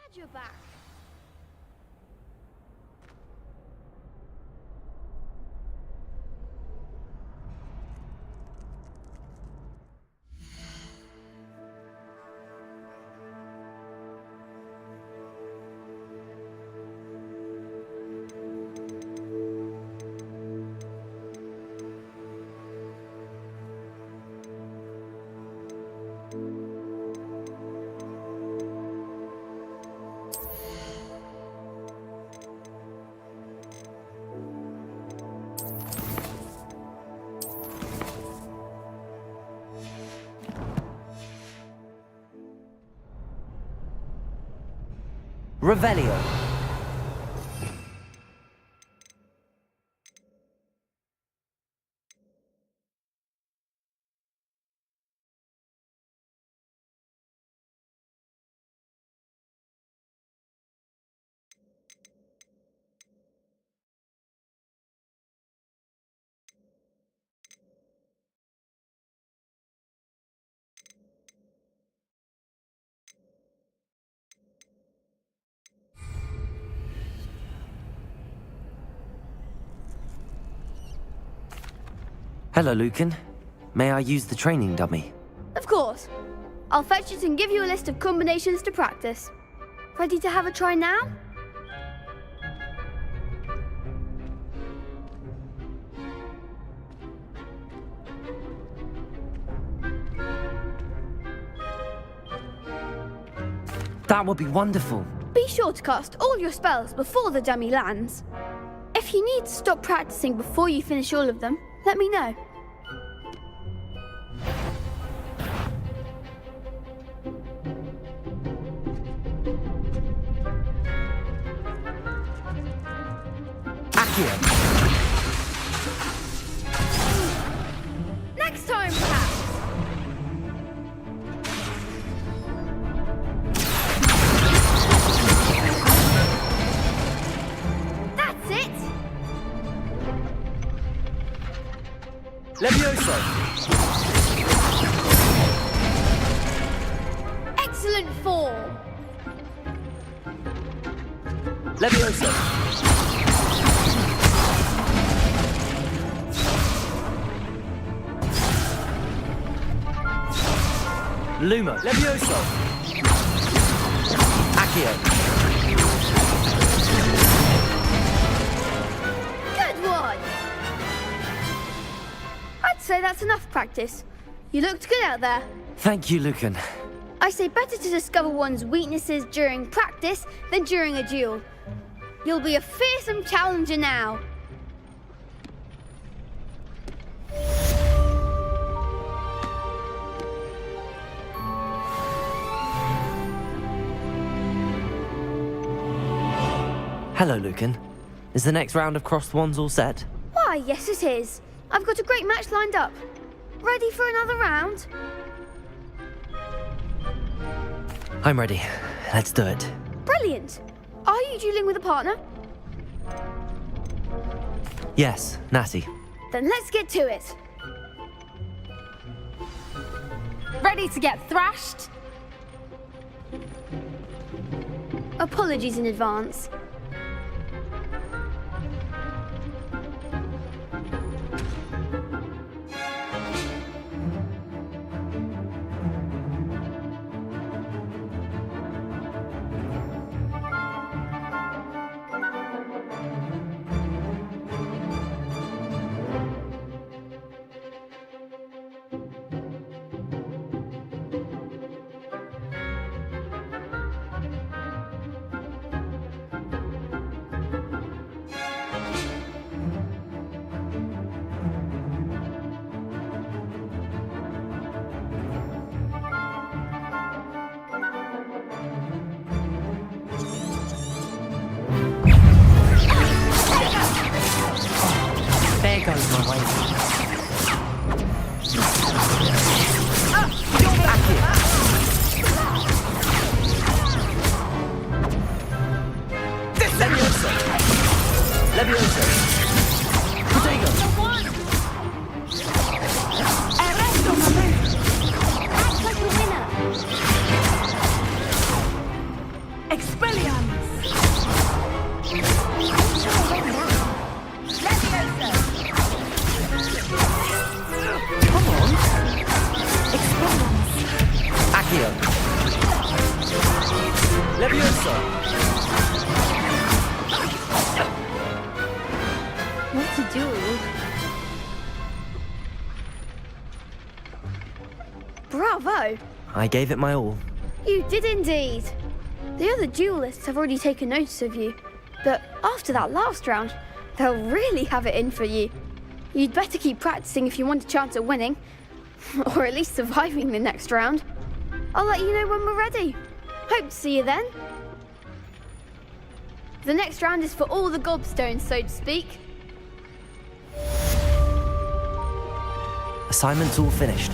Glad you're back. Revelio. Hello, Lucan. May I use the training dummy? Of course. I'll fetch it and give you a list of combinations to practice. Ready to have a try now? That would be wonderful. Be sure to cast all your spells before the dummy lands. If you need to stop practicing before you finish all of them, let me know. Accio. Next time, perhaps. That's it. Levioso. Excellent form. Levioso. Lumo. Levioso. Accio. Good one. I'd say that's enough practice. You looked good out there. Thank you, Lucan. I say better to discover one's weaknesses during practice than during a duel. You'll be a fearsome challenger now. Hello, Lucan. Is the next round of crossed wands all set? Why, yes it is. I've got a great match lined up. Ready for another round? I'm ready. Let's do it. Brilliant. Are you dueling with a partner? Yes, Natty. Then let's get to it. Ready to get thrashed? Apologies in advance. There goes my way. Back here. Levioso. Levioso. Protego. Act like a winner. Expelliarmus! Leviosa! Come on! Expelliarmus! Accio. Leviosa. What a duel. Bravo! I gave it my all. You did indeed. The other duelists have already taken notice of you, but after that last round, they'll really have it in for you. You'd better keep practicing if you want a chance at winning, or at least surviving the next round. I'll let you know when we're ready. Hope to see you then. The next round is for all the gobstones, so to speak. Assignment's all finished.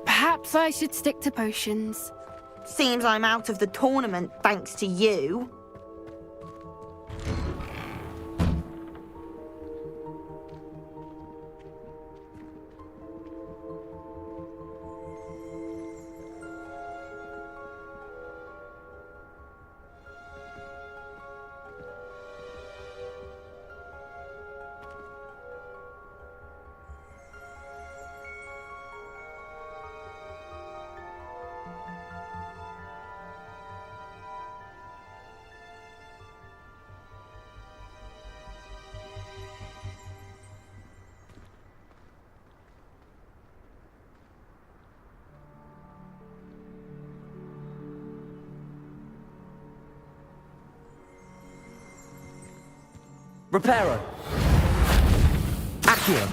Perhaps I should stick to potions. Seems I'm out of the tournament thanks to you. Reparo. Accio.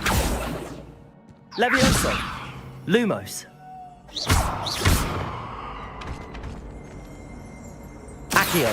Levioso. Lumos. Accio.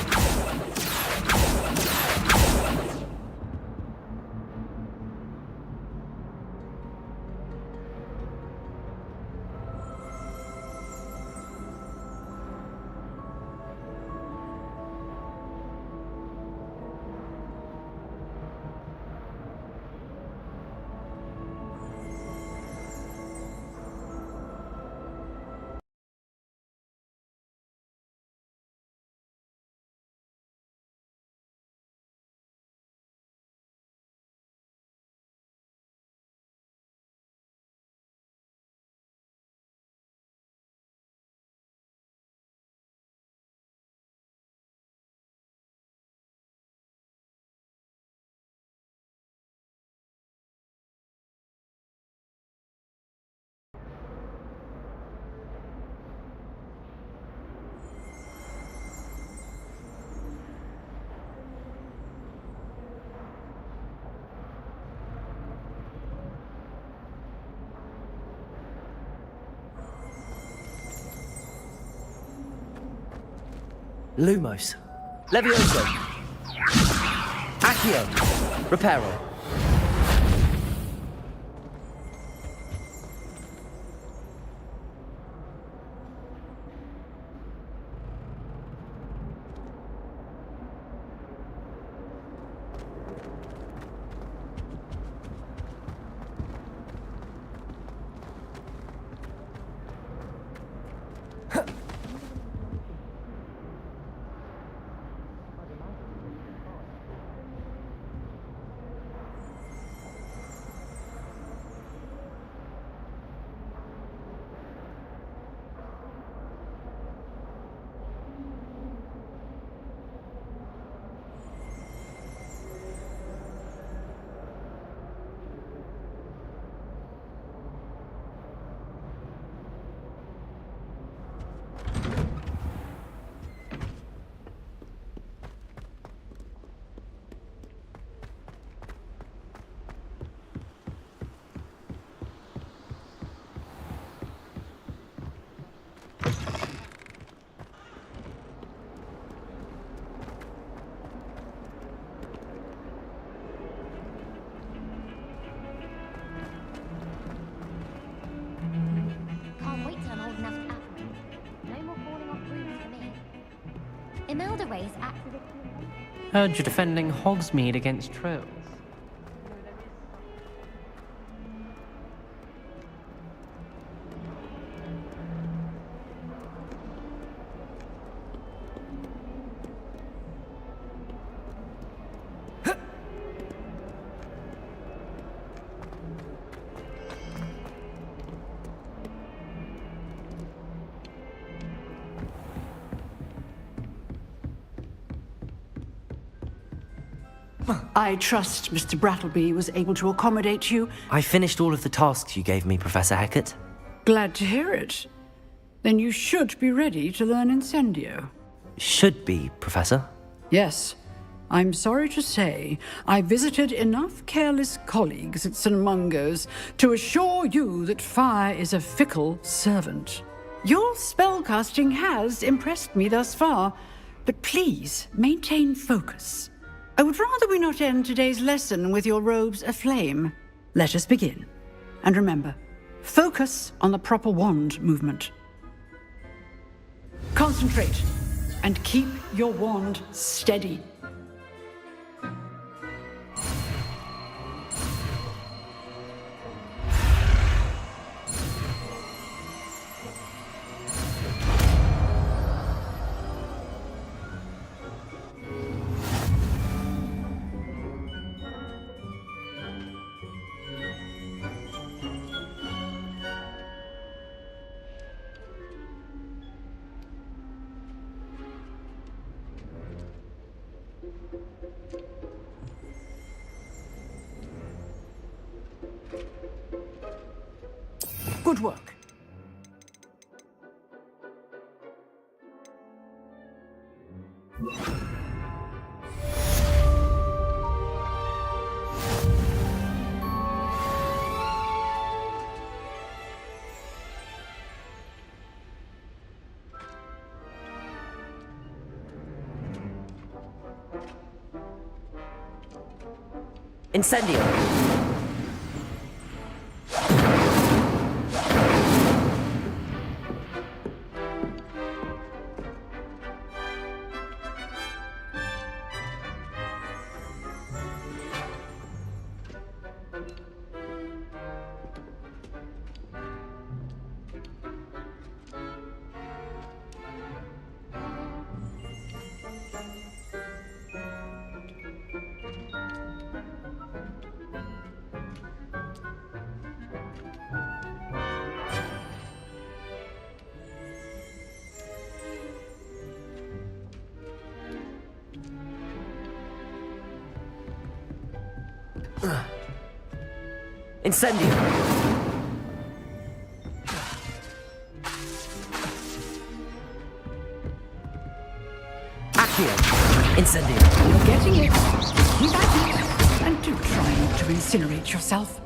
Lumos. Levioso. Accio. Reparo. Can't wait till I'm old enough to act. No more falling off brooms for me. Imelda Ray's acts as if Heard you're defending Hogsmeade against trolls. I trust Mr. Brattleby was able to accommodate you. I finished all of the tasks you gave me, Professor Hecat. Glad to hear it. Then you should be ready to learn Incendio. Should be, Professor. Yes. I'm sorry to say, I visited enough careless colleagues at St. Mungo's to assure you that fire is a fickle servant. Your spellcasting has impressed me thus far, but please maintain focus. I would rather we not end today's lesson with your robes aflame. Let us begin. And remember, focus on the proper wand movement. Concentrate, and keep your wand steady. Good work. Incendio. Incendio. Accio. Incendio. You're getting it. Keep at it. And do try not to incinerate yourself.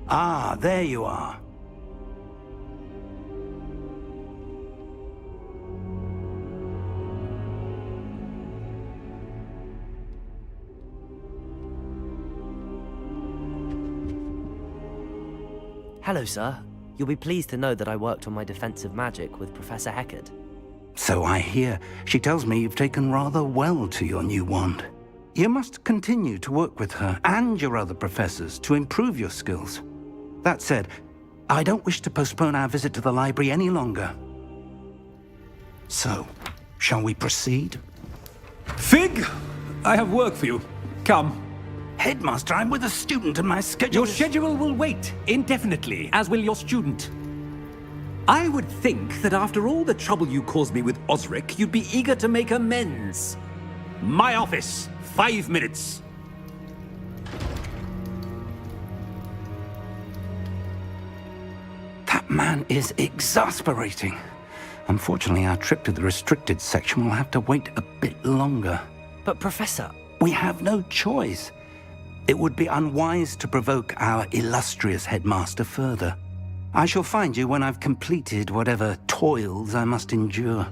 Ah, there you are. Hello, sir. You'll be pleased to know that I worked on my defensive magic with Professor Heckard. So I hear. She tells me you've taken rather well to your new wand. You must continue to work with her and your other professors to improve your skills. That said, I don't wish to postpone our visit to the library any longer. So, shall we proceed? Fig! I have work for you. Come. Headmaster, I'm with a student and my schedule Your schedule will wait indefinitely, as will your student. I would think that after all the trouble you caused me with Osric, you'd be eager to make amends. My office, 5 minutes. That man is exasperating. Unfortunately, our trip to the restricted section will have to wait a bit longer. But, Professor... We have no choice. It would be unwise to provoke our illustrious headmaster further. I shall find you when I've completed whatever toils I must endure.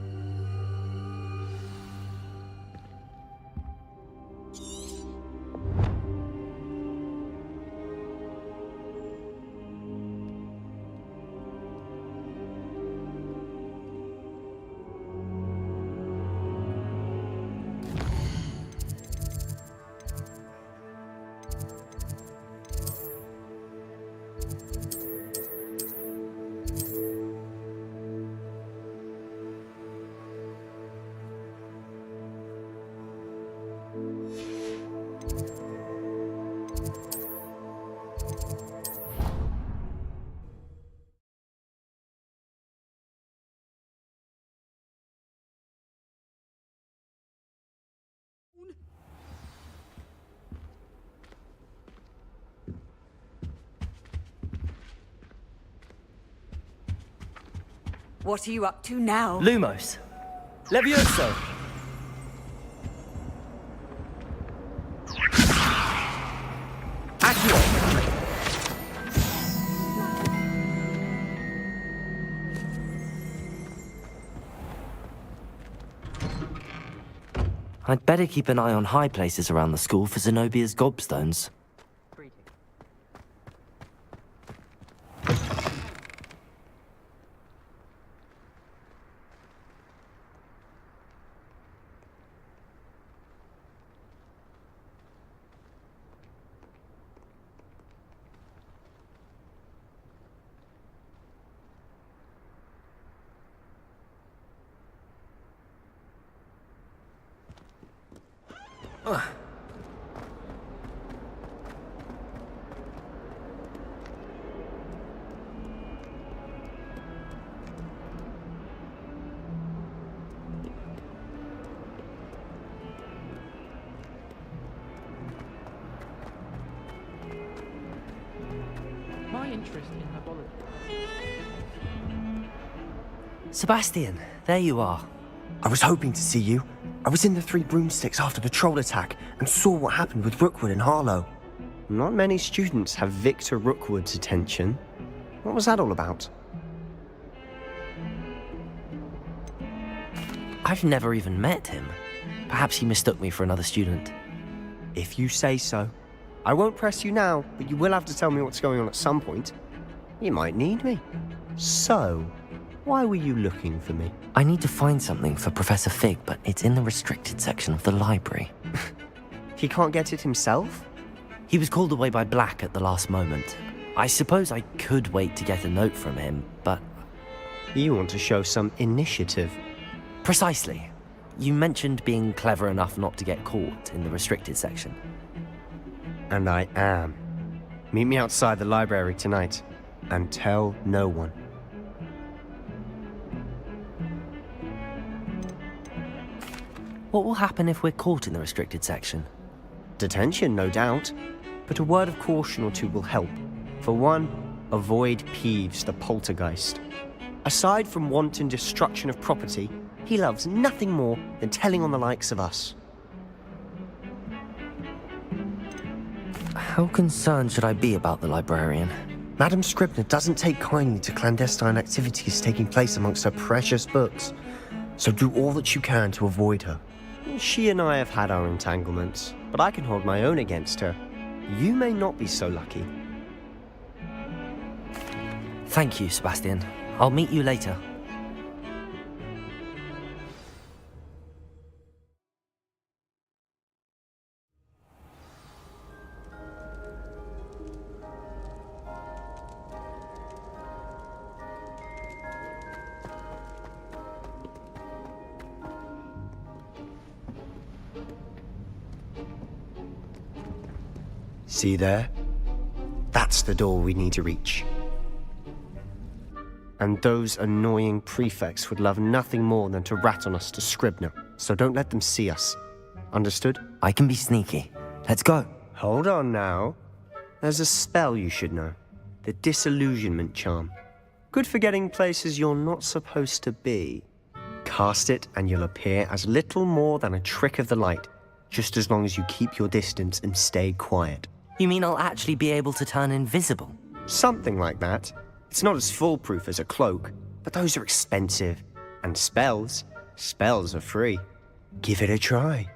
What are you up to now? Lumos. Levioso. Accio. I'd better keep an eye on high places around the school for Zenobia's gobstones. My interest in herbology. Sebastian, there you are. I was hoping to see you. I was in the Three Broomsticks after the troll attack and saw what happened with Rookwood and Harlow. Not many students have Victor Rookwood's attention. What was that all about? I've never even met him. Perhaps he mistook me for another student. If you say so. I won't press you now, but you will have to tell me what's going on at some point. You might need me. So, why were you looking for me? I need to find something for Professor Fig, but it's in the restricted section of the library. He can't get it himself? He was called away by Black at the last moment. I suppose I could wait to get a note from him, but... You want to show some initiative. Precisely. You mentioned being clever enough not to get caught in the restricted section. And I am. Meet me outside the library tonight, and tell no one. What will happen if we're caught in the restricted section? Detention, no doubt. But a word of caution or two will help. For one, avoid Peeves, the poltergeist. Aside from wanton destruction of property, he loves nothing more than telling on the likes of us. How concerned should I be about the librarian? Madam Scribner doesn't take kindly to clandestine activities taking place amongst her precious books, so do all that you can to avoid her. She and I have had our entanglements, but I can hold my own against her. You may not be so lucky. Thank you, Sebastian. I'll meet you later. See there? That's the door we need to reach. And those annoying prefects would love nothing more than to rat on us to Scribner, so don't let them see us. Understood? I can be sneaky. Let's go. Hold on now. There's a spell you should know. The Disillusionment Charm. Good for getting places you're not supposed to be. Cast it and you'll appear as little more than a trick of the light, just as long as you keep your distance and stay quiet. You mean I'll actually be able to turn invisible? Something like that. It's not as foolproof as a cloak, but those are expensive. And spells are free. Give it a try.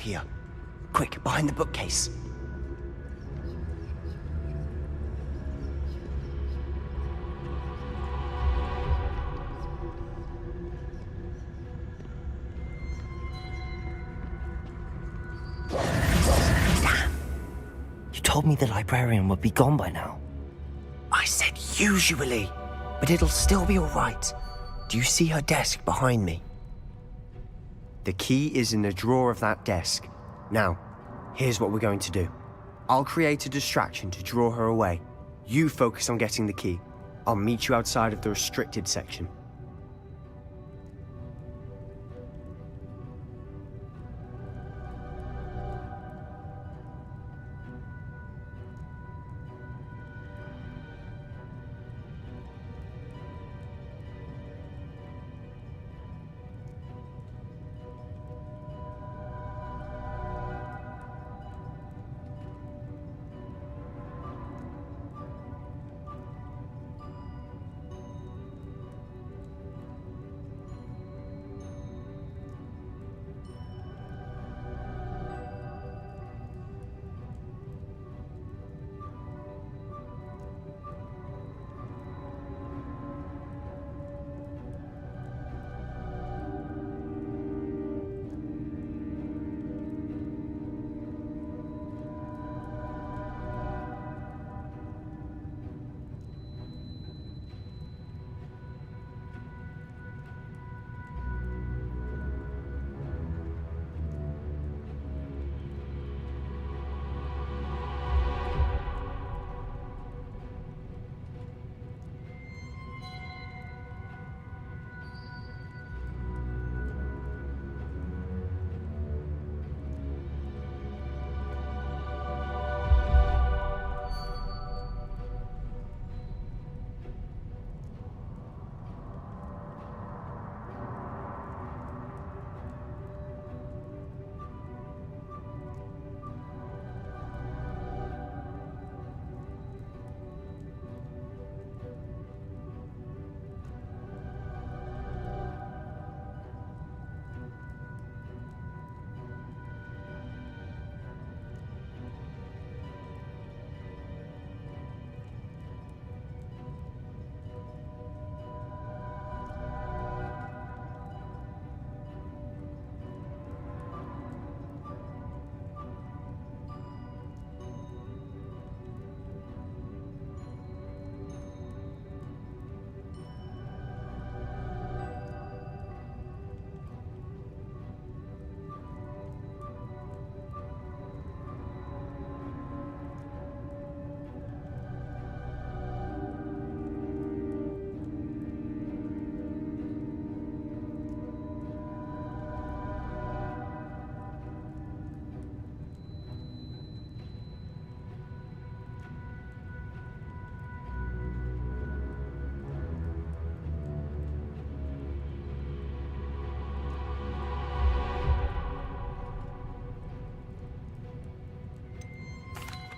here. Quick, behind the bookcase. You told me the librarian would be gone by now. I said usually, but it'll still be all right. Do you see her desk behind me? The key is in the drawer of that desk. Now, here's what we're going to do. I'll create a distraction to draw her away. You focus on getting the key. I'll meet you outside of the restricted section.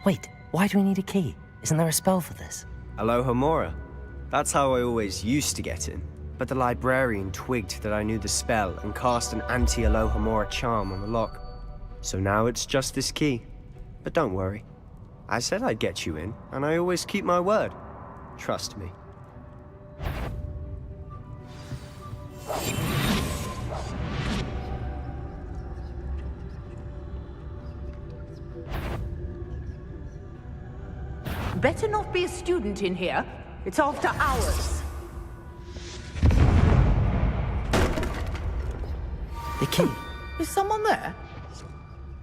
Wait, why do we need a key? Isn't there a spell for this? Alohomora. That's how I always used to get in. But the librarian twigged that I knew the spell and cast an anti-Alohomora charm on the lock. So now it's just this key. But don't worry. I said I'd get you in, and I always keep my word. Trust me. Better not be a student in here. It's after hours. The key. Is someone there?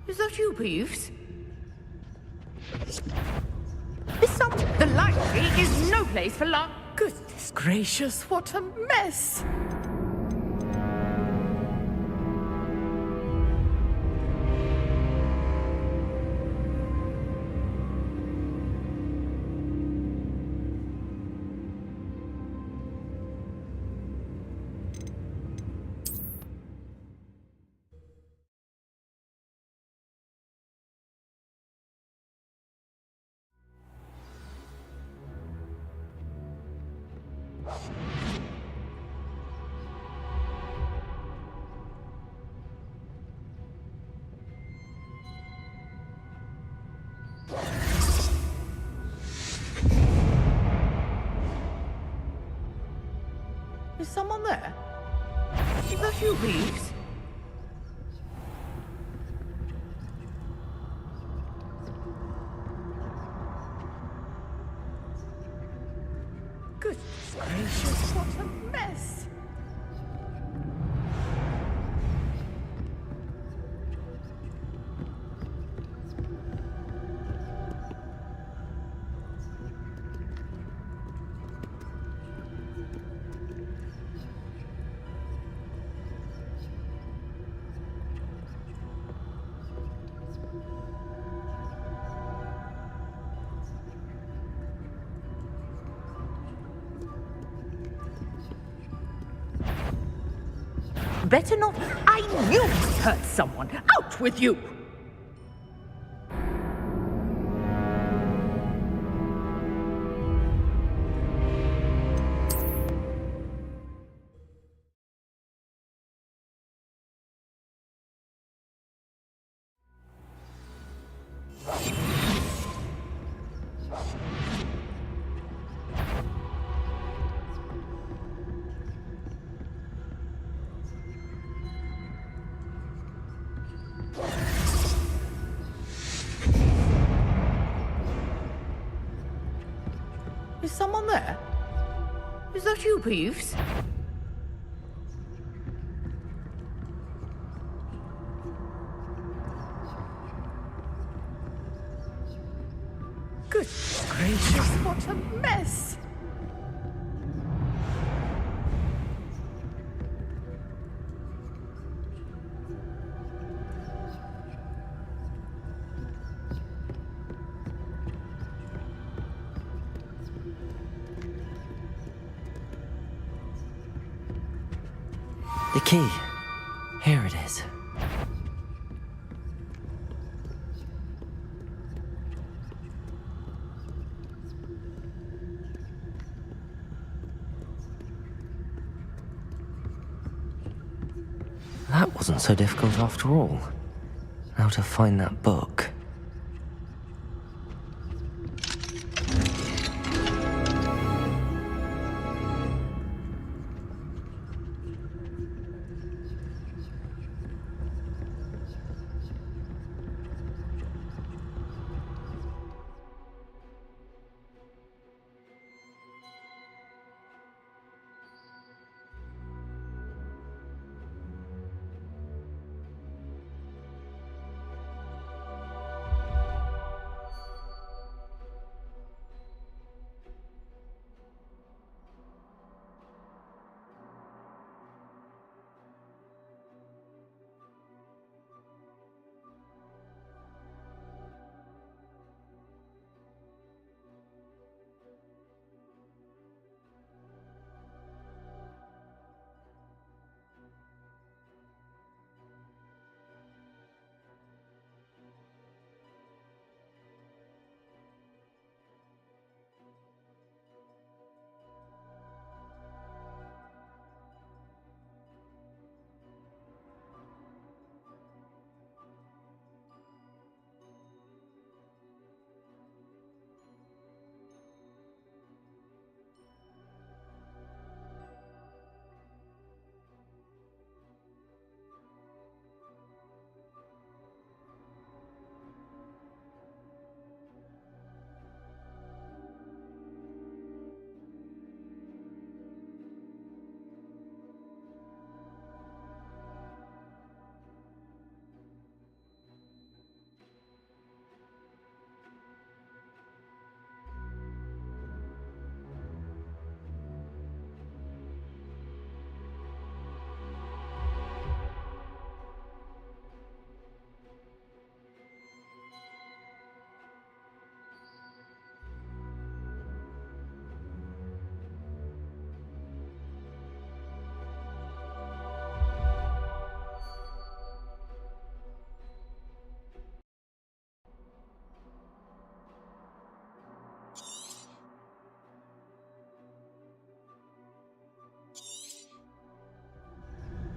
Is that you, Peeves? The library is no place for Goodness gracious, what a mess! Is someone there? Is that you, Reeves? Goodness gracious, what a mess! Better not. I knew it hurt someone. Out with you! Is someone there? Is that you, Peeves? Goodness gracious, what a mess! The key. Here it is. That wasn't so difficult after all. How to find that book.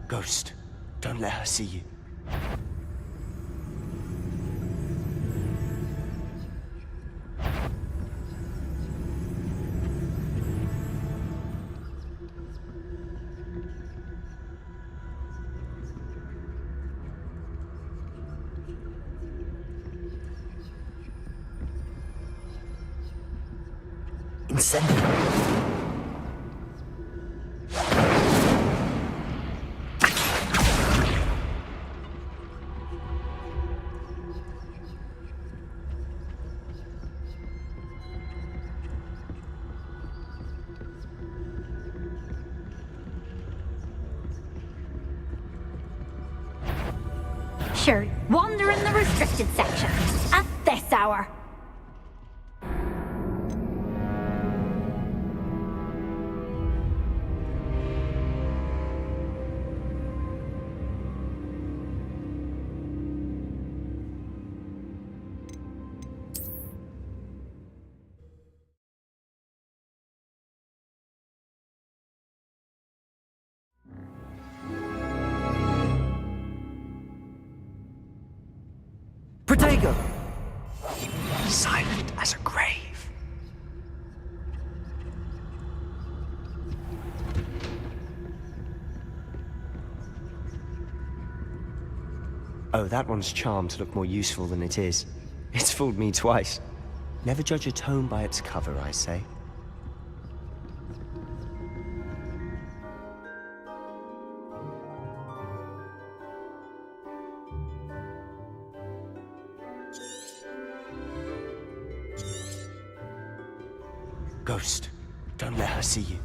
Ghost, don't let her see you. Incendio. Sure, wander in the restricted section at this hour. Protego! Silent as a grave. Oh, that one's charmed to look more useful than it is. It's fooled me twice. Never judge a tome by its cover, I say. Ghost, don't let her see you.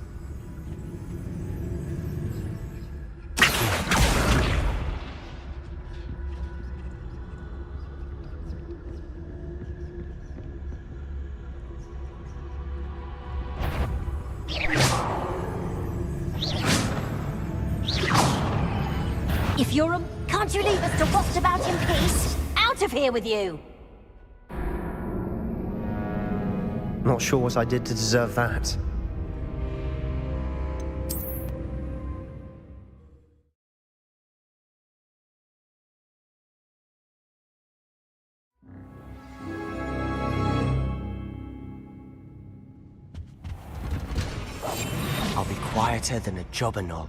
If you're a... Can't you leave us to waft about in peace? Out of here with you! Not sure what I did to deserve that. I'll be quieter than a jobberknoll.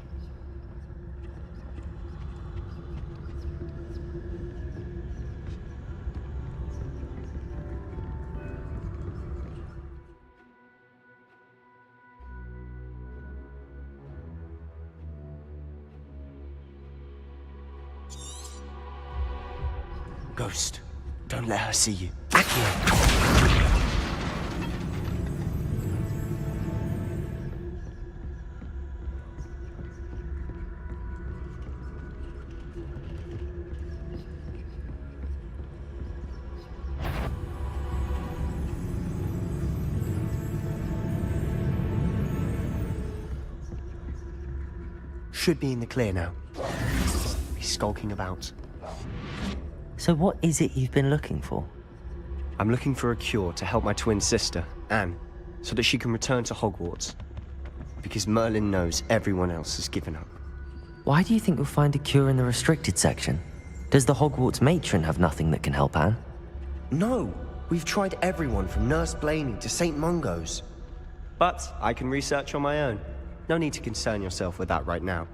Ghost, don't let her see you. Accio! Should be in the clear now. He's skulking about. So what is it you've been looking for? I'm looking for a cure to help my twin sister, Anne, so that she can return to Hogwarts. Because Merlin knows everyone else has given up. Why do you think you'll find a cure in the restricted section? Does the Hogwarts matron have nothing that can help Anne? No! We've tried everyone from Nurse Blaney to St. Mungo's. But I can research on my own. No need to concern yourself with that right now.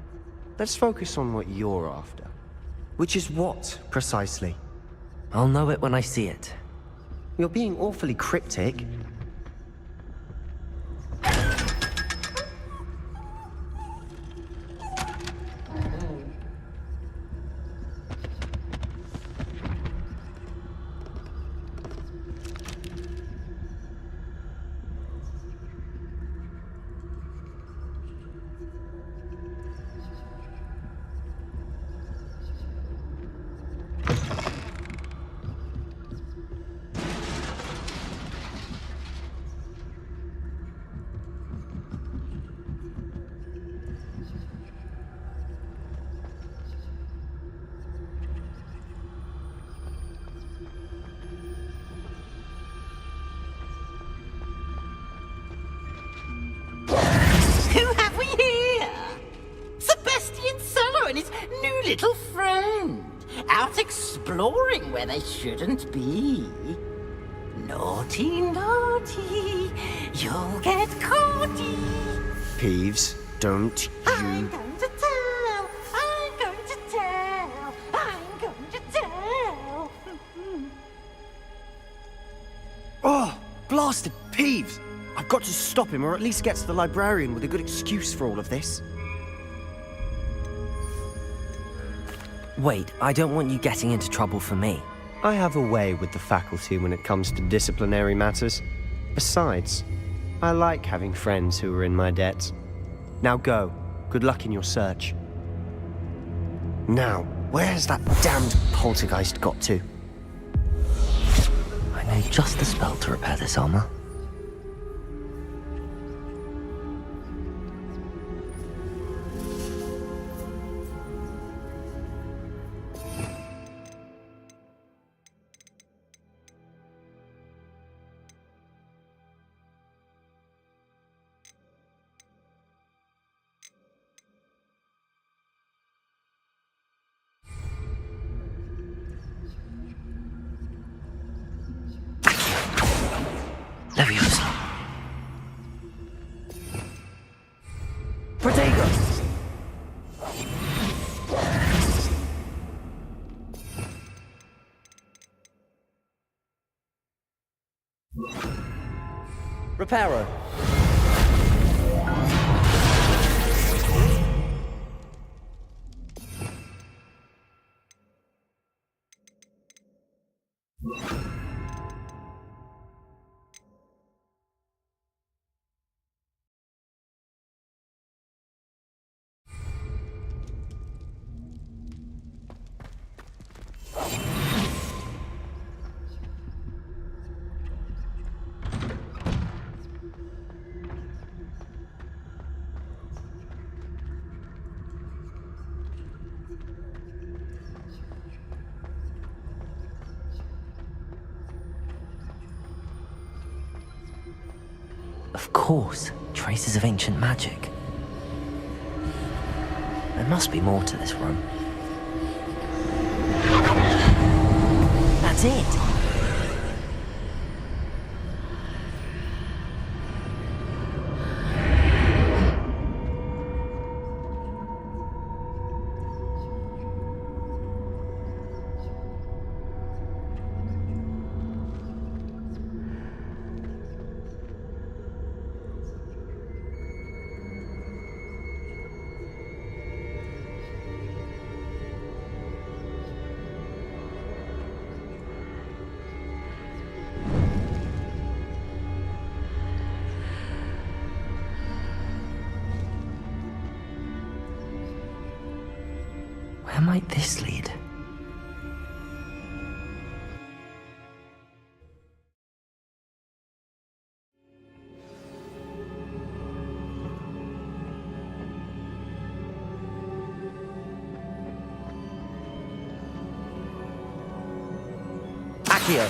Let's focus on what you're after. Which is what, precisely? I'll know it when I see it. You're being awfully cryptic. Little friend, out exploring where they shouldn't be. Naughty, naughty, you'll get caughty. Peeves, don't you... I'm going to tell, I'm going to tell, I'm going to tell. Oh, blasted Peeves! I've got to stop him, or at least get to the librarian with a good excuse for all of this. Wait, I don't want you getting into trouble for me. I have a way with the faculty when it comes to disciplinary matters. Besides, I like having friends who are in my debt. Now go. Good luck in your search. Now, where's that damned poltergeist got to? I know just the spell to repair this armor. Leviosa. Protego. Reparo. Of course, traces of ancient magic. There must be more to this room. That's it! Where might this lead? Accio.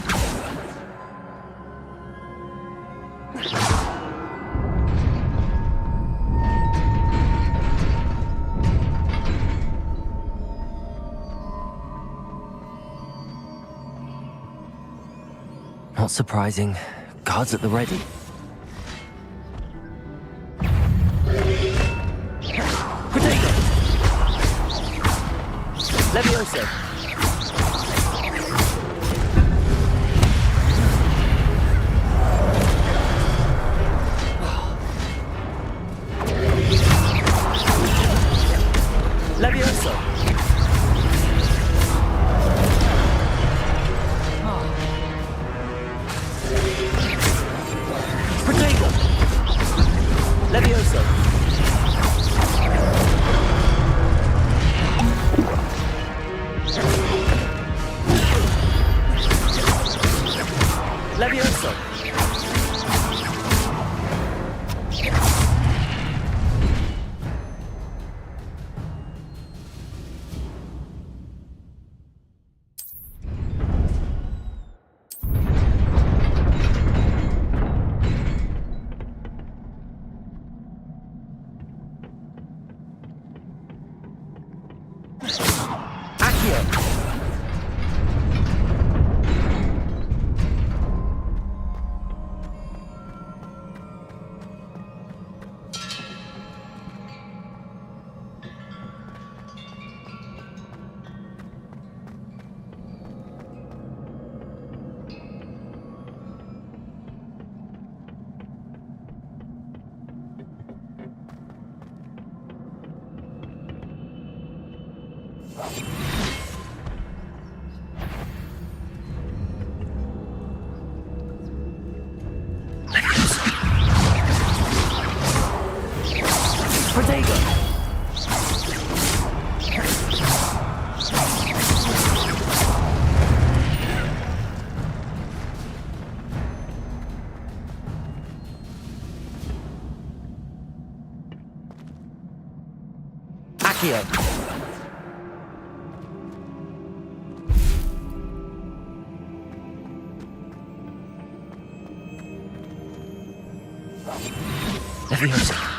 Not surprising. Guards at the ready. Protego! Leviosa! Leviosa! Protego! Leviosa! Leviosa! Accio! There you go. Accio. Leviosa.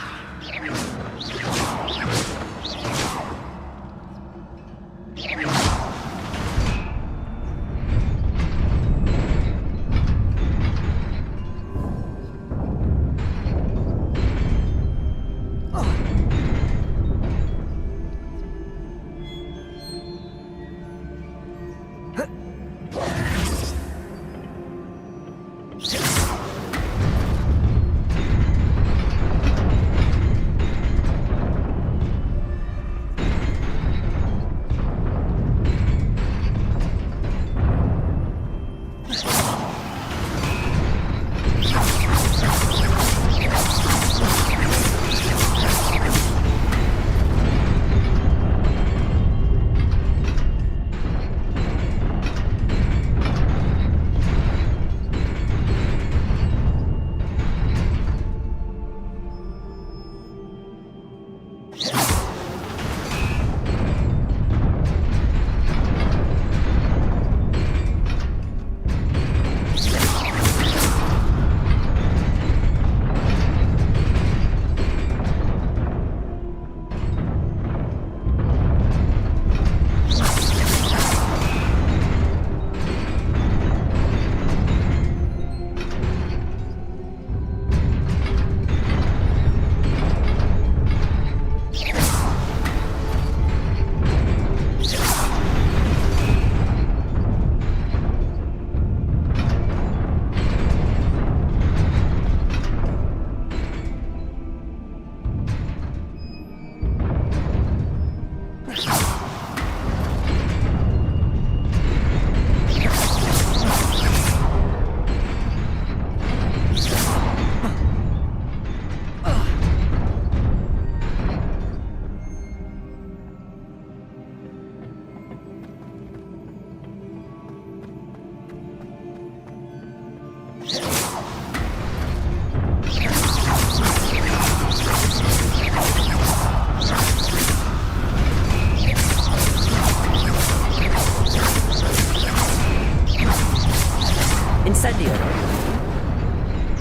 Incendio.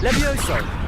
Levioso.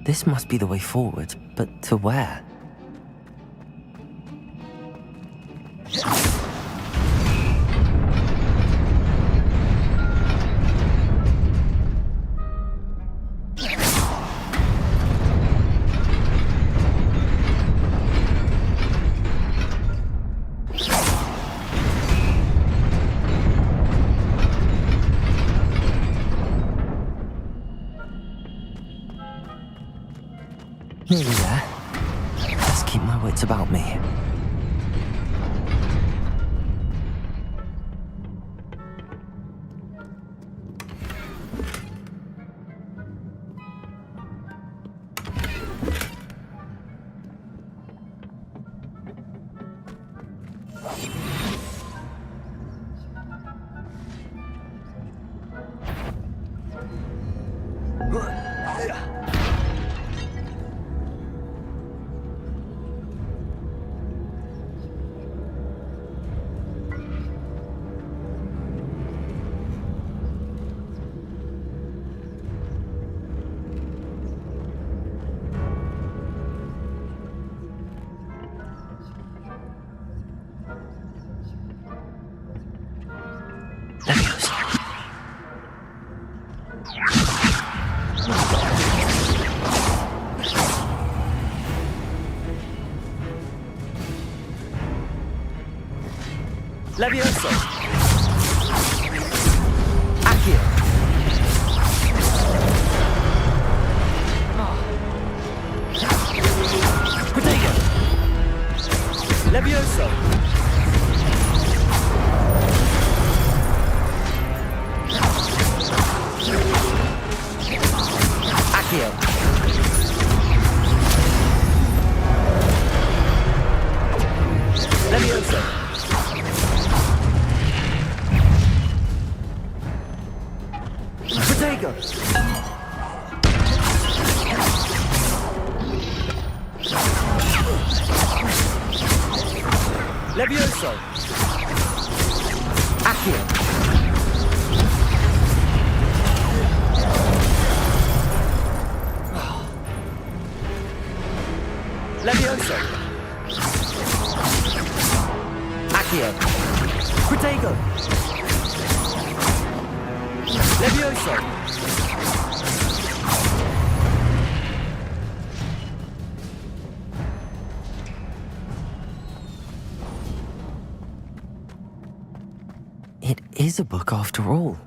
This must be the way forward, but to where? Nearly there. Let's keep my wits about me. Levioso! Accio! Protego! Levioso! Accio! Levioso! Protego! Levioso! Accio! Levioso! Accio! Protego! Levioso! It is a book after all.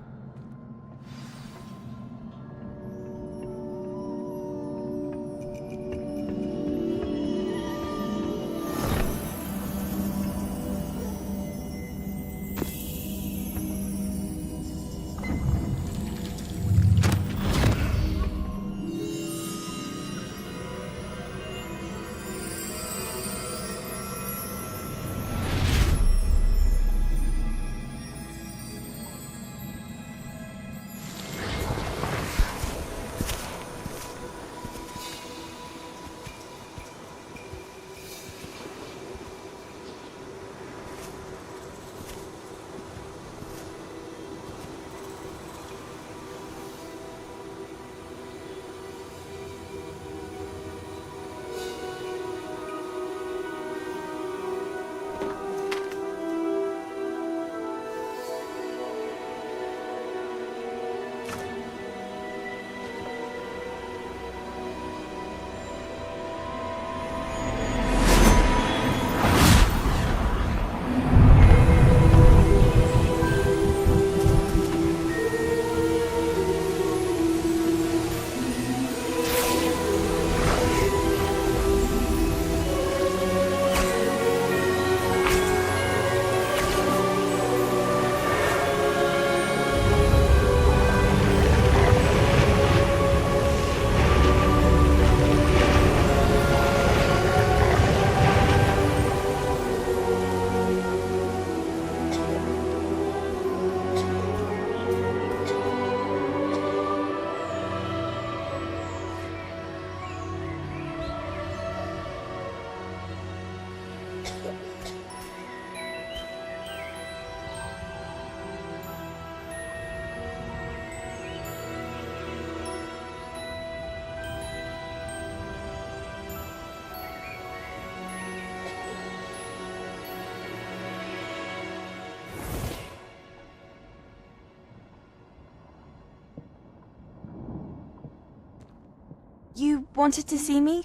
You wanted to see me?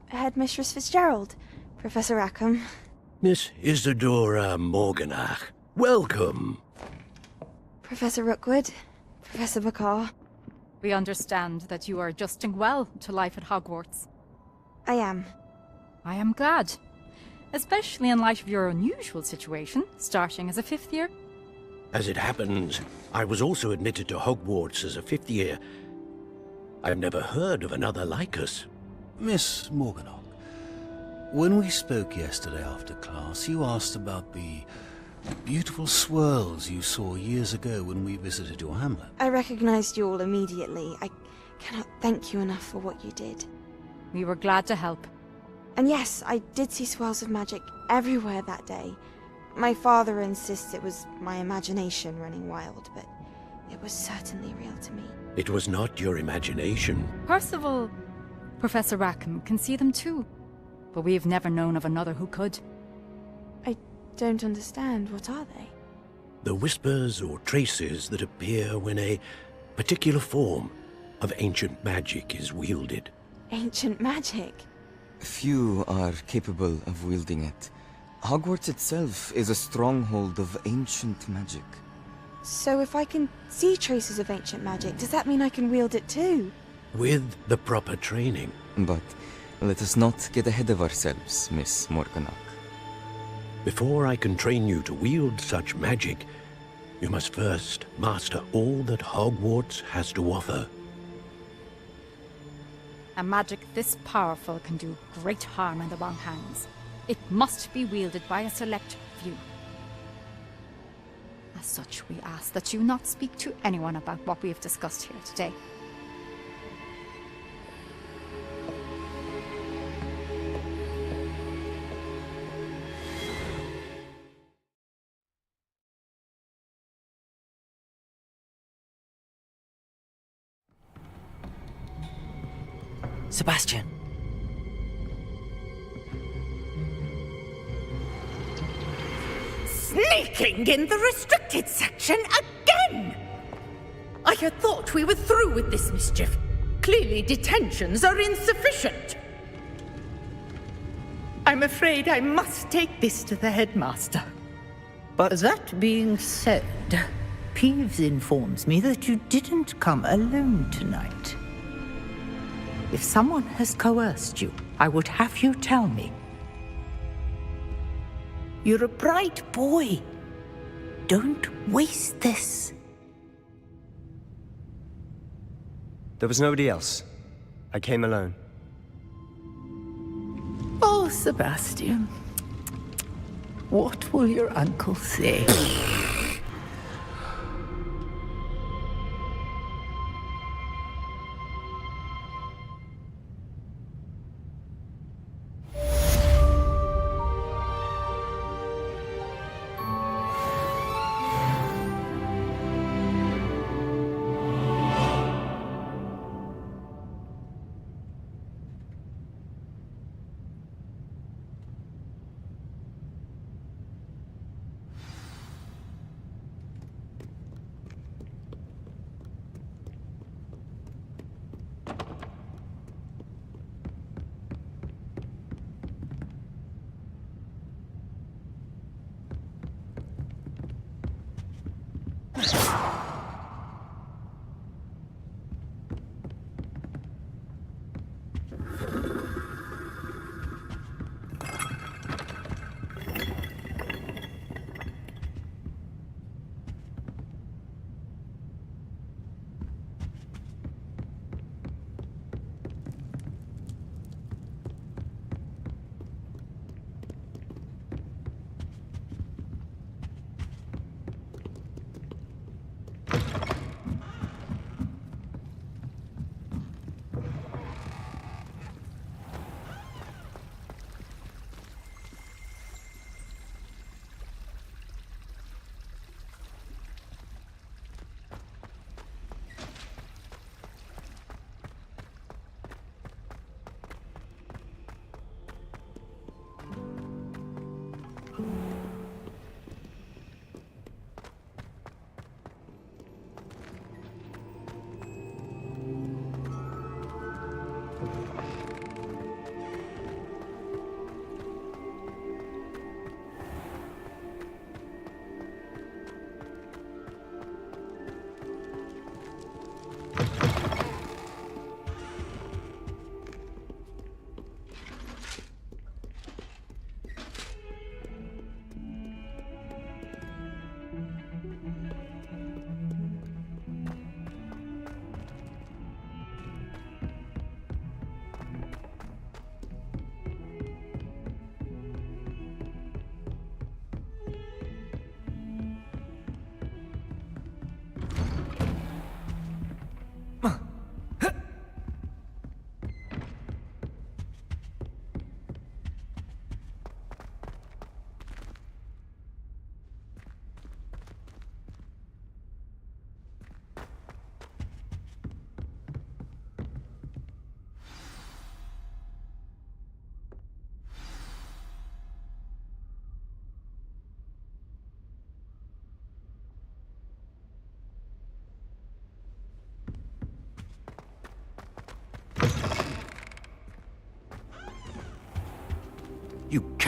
Headmistress Fitzgerald, Professor Rackham. Miss Isadora Morganach, welcome. Professor Rookwood, Professor Bakar. We understand that you are adjusting well to life at Hogwarts. I am. I am glad. Especially in light of your unusual situation, starting as a 5th year. As it happens, I was also admitted to Hogwarts as a 5th year. I've never heard of another like us. Miss Morganach, when we spoke yesterday after class, you asked about the beautiful swirls you saw years ago when we visited your hamlet. I recognized you all immediately. I cannot thank you enough for what you did. We were glad to help. And yes, I did see swirls of magic everywhere that day. My father insists it was my imagination running wild, but it was certainly real to me. It was not your imagination. Percival, Professor Rackham can see them too. But we've never known of another who could. I don't understand. What are they? The whispers or traces that appear when a particular form of ancient magic is wielded. Ancient magic? Few are capable of wielding it. Hogwarts itself is a stronghold of ancient magic. So if I can see traces of ancient magic, does that mean I can wield it too? With the proper training. But let us not get ahead of ourselves, Miss Morganach. Before I can train you to wield such magic, you must first master all that Hogwarts has to offer. A magic this powerful can do great harm in the wrong hands. It must be wielded by a select few. As such, we ask that you not speak to anyone about what we have discussed here today. Sebastian. Sneaking in the restricted section again! I had thought we were through with this mischief. Clearly detentions are insufficient. I'm afraid I must take this to the headmaster. But that being said, Peeves informs me that you didn't come alone tonight. If someone has coerced you, I would have you tell me. You're a bright boy. Don't waste this. There was nobody else. I came alone. Oh, Sebastian. What will your uncle say?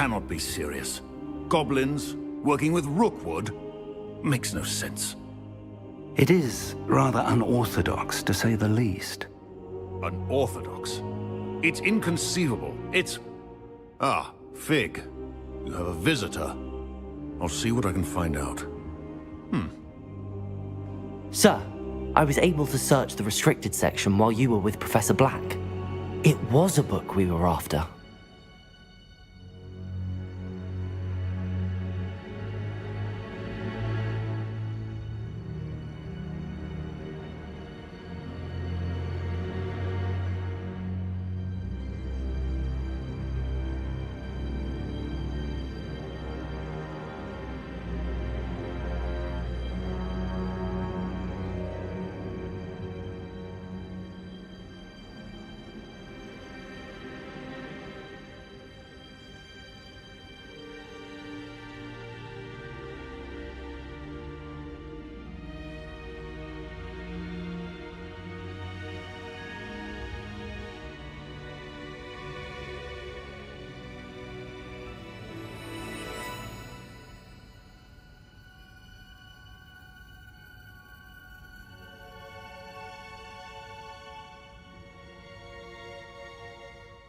cannot be serious. Goblins working with Rookwood makes no sense. It is rather unorthodox, to say the least. Unorthodox? It's inconceivable. It's... Ah, Fig. You have a visitor. I'll see what I can find out. Sir, I was able to search the restricted section while you were with Professor Black. It was a book we were after.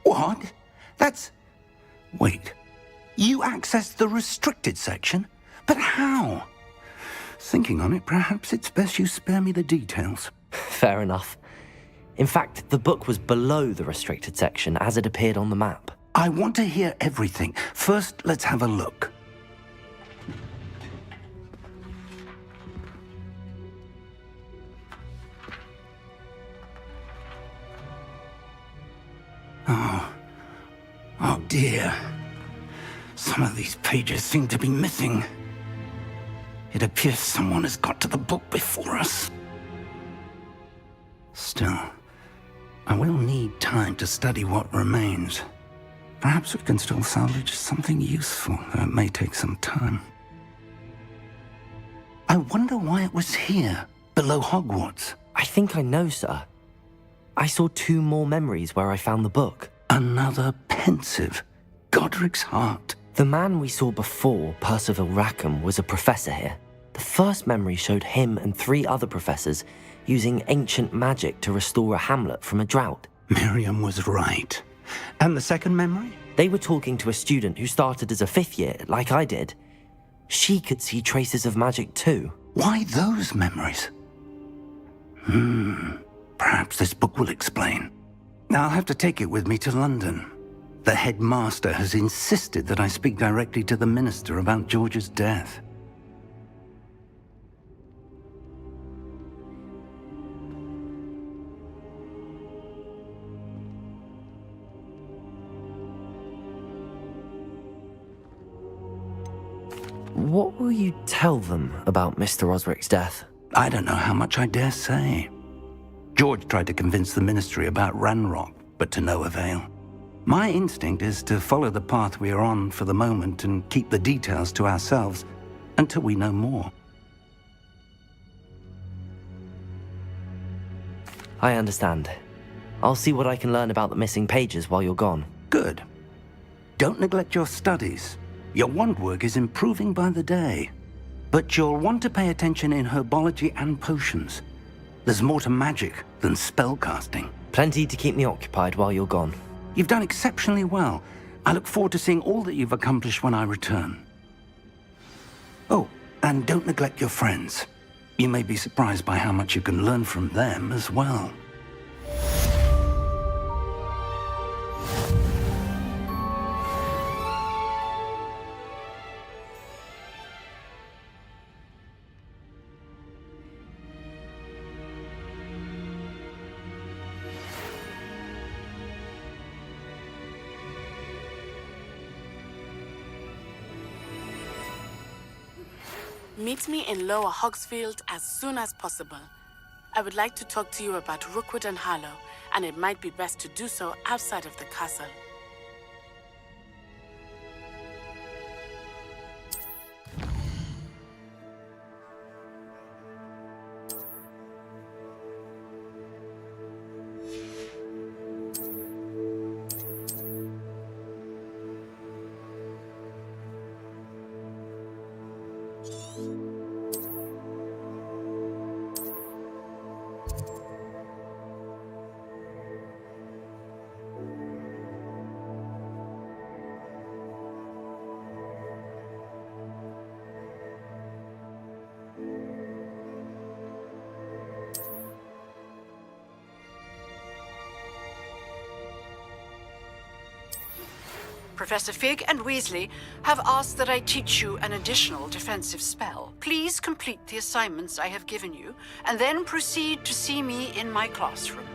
What? That's... Wait. You accessed the restricted section? But how? Thinking on it, perhaps it's best you spare me the details. Fair enough. In fact, the book was below the restricted section as it appeared on the map. I want to hear everything. First, let's have a look. Oh dear. Some of these pages seem to be missing. It appears someone has got to the book before us. Still, I will need time to study what remains. Perhaps we can still salvage something useful, though it may take some time. I wonder why it was here, below Hogwarts. I think I know, sir. I saw 2 more memories where I found the book. Another pensive. Godric's heart. The man we saw before, Percival Rackham, was a professor here. The first memory showed him and 3 other professors using ancient magic to restore a hamlet from a drought. Miriam was right. And the second memory? They were talking to a student who started as a 5th year, like I did. She could see traces of magic too. Why those memories? Perhaps this book will explain. I'll have to take it with me to London. The headmaster has insisted that I speak directly to the minister about George's death. What will you tell them about Mr. Osric's death? I don't know how much I dare say. George tried to convince the ministry about Ranrock, but to no avail. My instinct is to follow the path we are on for the moment and keep the details to ourselves until we know more. I understand. I'll see what I can learn about the missing pages while you're gone. Good. Don't neglect your studies. Your wand work is improving by the day. But you'll want to pay attention in herbology and potions. There's more to magic than spellcasting. Plenty to keep me occupied while you're gone. You've done exceptionally well. I look forward to seeing all that you've accomplished when I return. Oh, and don't neglect your friends. You may be surprised by how much you can learn from them as well. Meet me in Lower Hogsfield as soon as possible. I would like to talk to you about Rookwood and Harlow, and it might be best to do so outside of the castle. Professor Fig and Weasley have asked that I teach you an additional defensive spell. Please complete the assignments I have given you, and then proceed to see me in my classroom.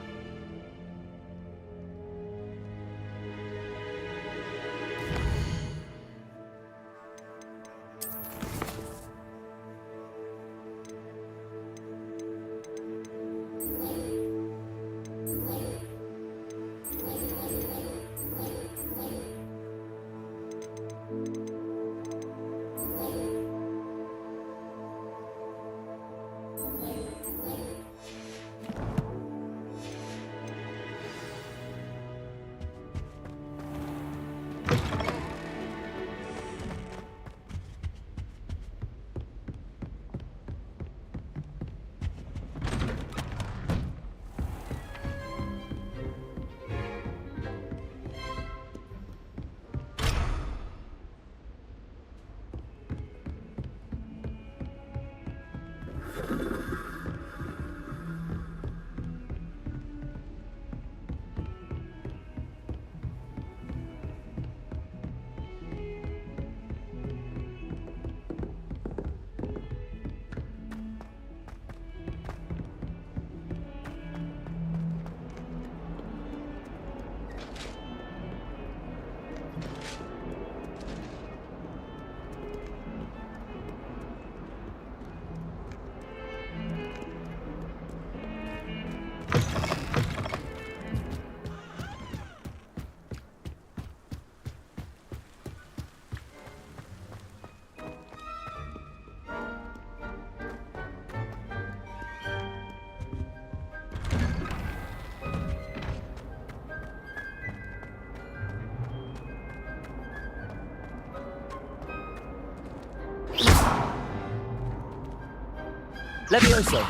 Levioso!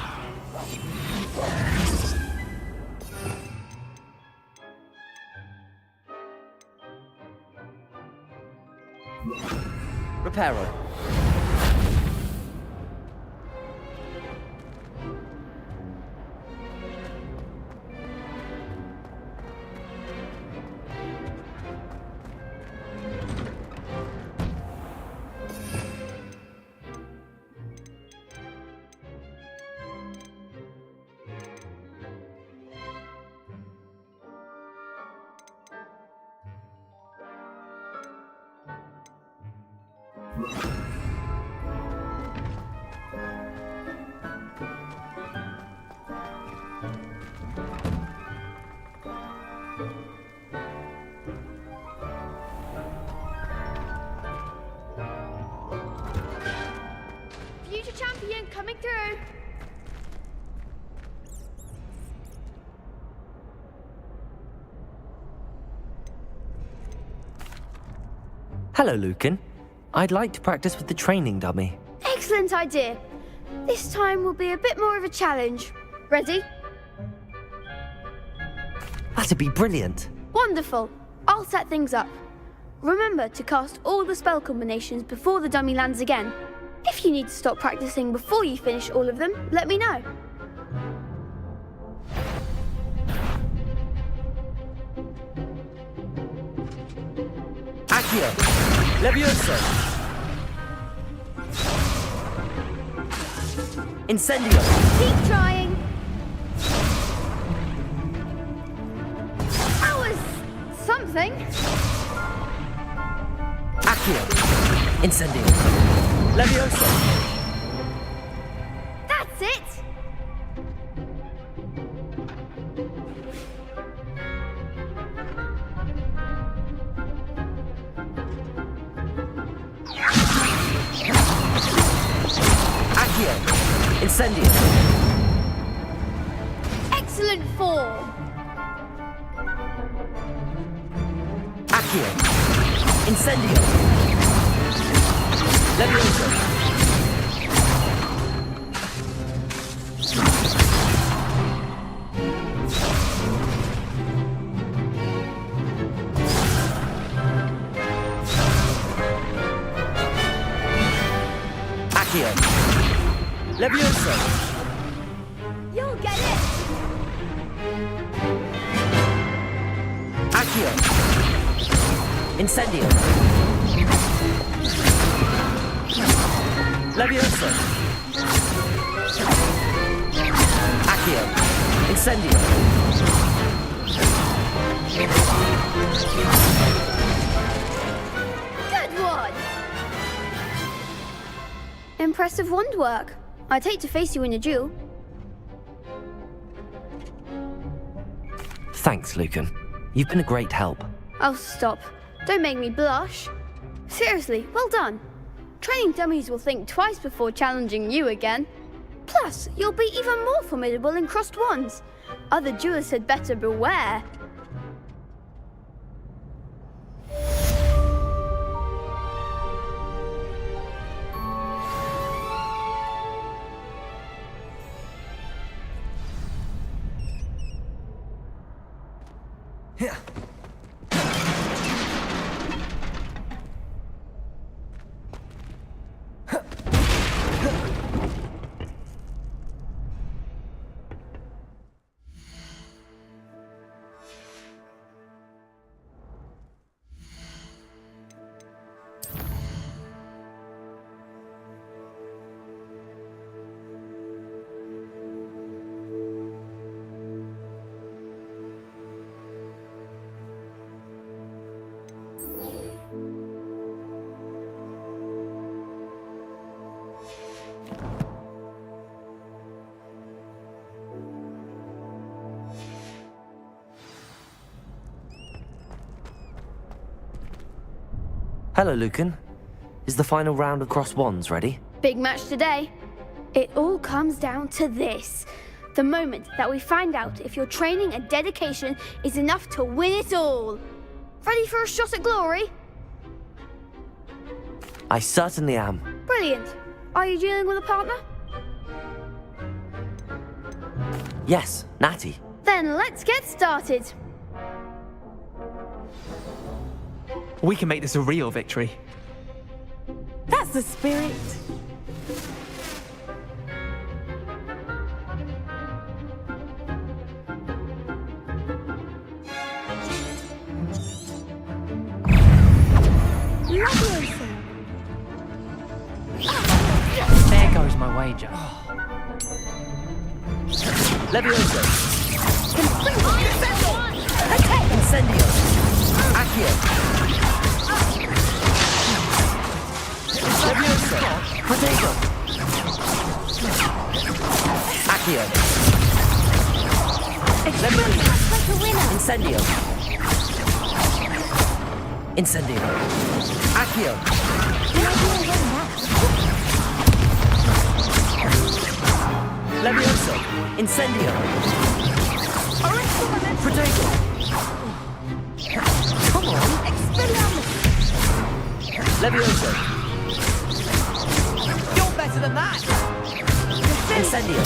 Reparo. Future champion coming through. Hello, Lucan. I'd like to practice with the training dummy. Excellent idea. This time will be a bit more of a challenge. Ready? That'd be brilliant. Wonderful. I'll set things up. Remember to cast all the spell combinations before the dummy lands again. If you need to stop practicing before you finish all of them, let me know. Accio! Levioso! Incendio! Keep trying. That was something. Accio! Incendio! Levioso! That's it. Accio! Incendio! Excellent form. Accio! Incendio! Levioso! Accio! Levioso! You'll get it. Accio! Incendio. Levioso. Accio. Incendio. Good one! Impressive wand work. I'd hate to face you in a duel. Thanks, Lucan. You've been a great help. Oh, stop. Don't make me blush. Seriously, well done. Training dummies will think twice before challenging you again. Plus, you'll be even more formidable in crossed wands. Other duelists had better beware. Yeah. Hello, Lucan. Is the final round of cross wands ready? Big match today. It all comes down to this. The moment that we find out if your training and dedication is enough to win it all. Ready for a shot at glory? I certainly am. Brilliant. Are you dealing with a partner? Yes, Natty. Then let's get started. We can make this a real victory. That's the spirit. There goes my wager. Levioso. Incendio. Accio. Levioso. Potato. Accio. Levioso. Incendio. Incendio. Accio. Levioso. Incendio. Potato. Come on. Levioso. You're better than that. Incendio.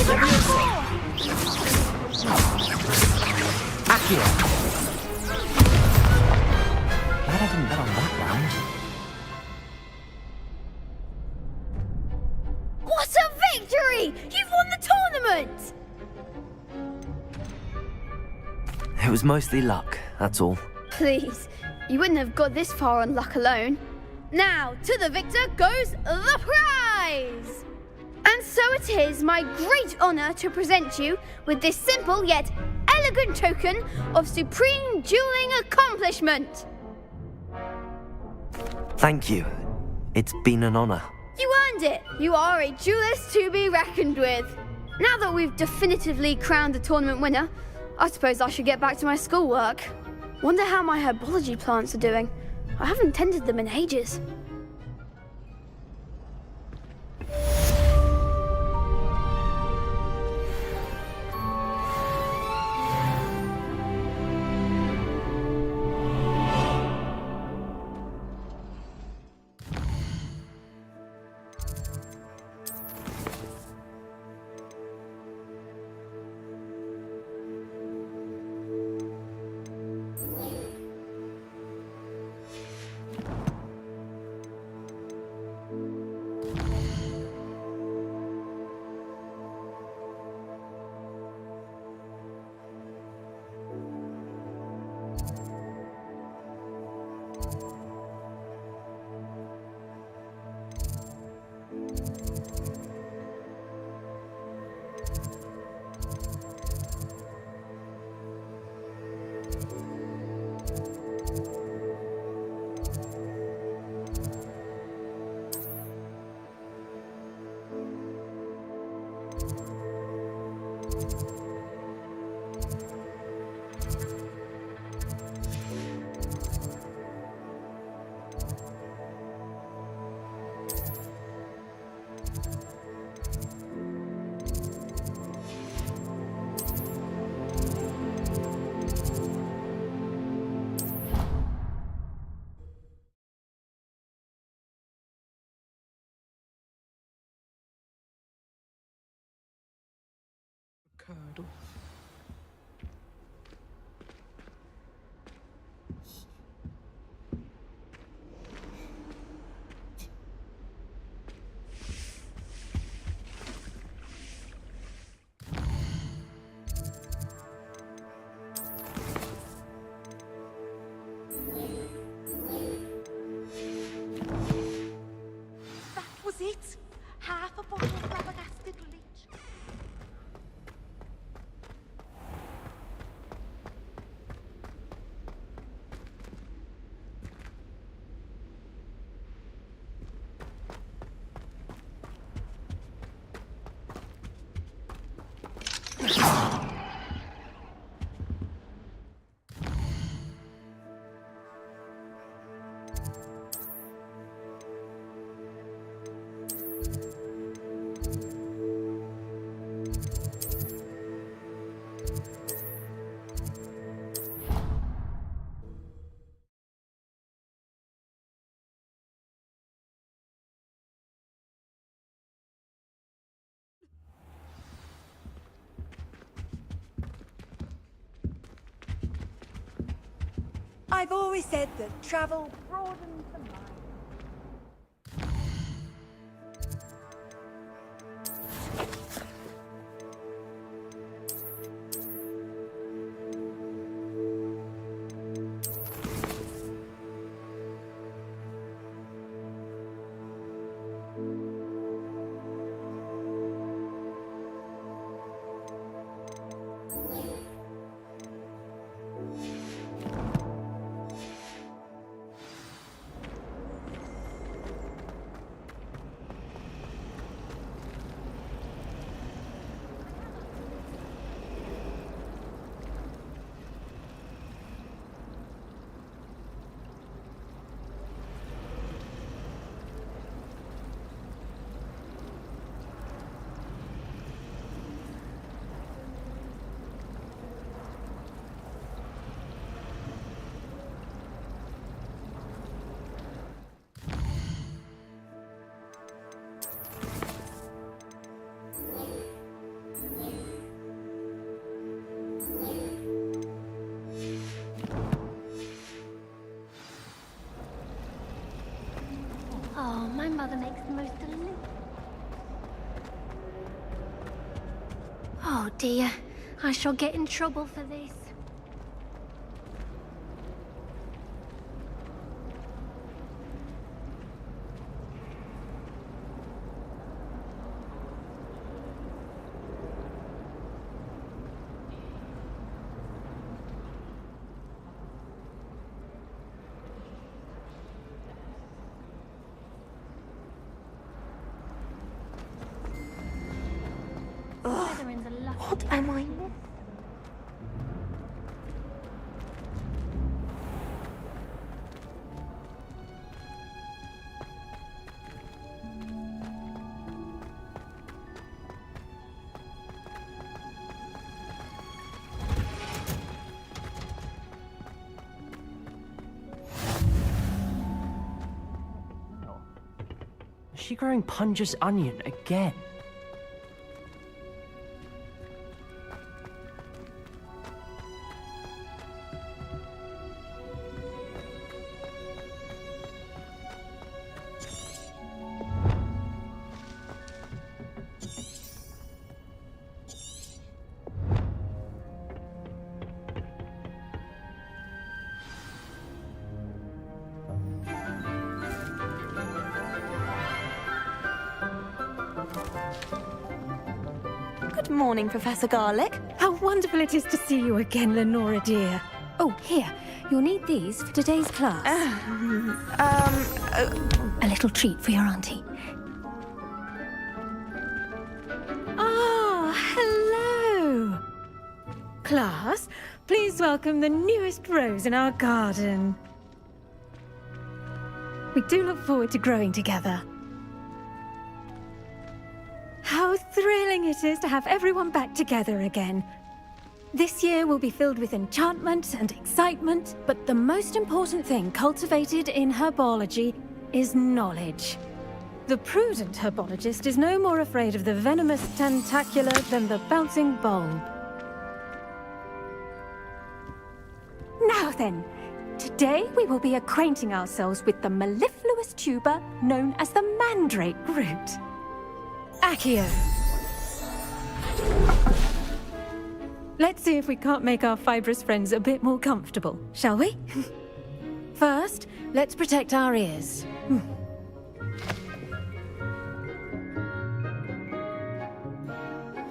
Levioso. Accio. Glad I didn't bet on that round. What a victory! You've won the tournament! It was mostly luck, that's all. Please, you wouldn't have got this far on luck alone. Now, to the victor goes the prize! And so it is my great honor to present you with this simple yet elegant token of supreme dueling accomplishment. Thank you. It's been an honor. You earned it. You are a duelist to be reckoned with. Now that we've definitively crowned the tournament winner, I suppose I should get back to my schoolwork. Wonder how my herbology plants are doing. I haven't tended them in ages. curdle. That was it? Half a bottle of flabbergasted leech. I've always said that travel broadens the mind. Oh, my mother makes the most delicious. Oh dear, I shall get in trouble for this. What am I missing? Is she growing Punja's onion again? Good morning, Professor Garlick. How wonderful it is to see you again, Lenora dear. Oh, here. You'll need these for today's class. A little treat for your auntie. Ah, hello. Class, please welcome the newest rose in our garden. We do look forward to growing together. How thrilling it is to have everyone back together again. This year will be filled with enchantment and excitement, but the most important thing cultivated in herbology is knowledge. The prudent herbologist is no more afraid of the venomous tentacular than the bouncing bulb. Now then, today we will be acquainting ourselves with the mellifluous tuber known as the mandrake root. Accio. Let's see if we can't make our fibrous friends a bit more comfortable, shall we? First, let's protect our ears.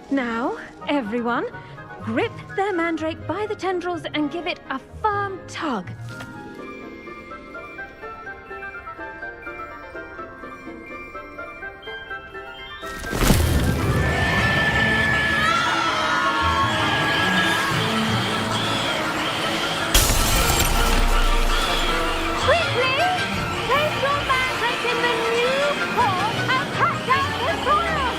Now, everyone, grip their mandrake by the tendrils and give it a firm tug. Quickly, place your mandrake in the new pot and cut down the soil.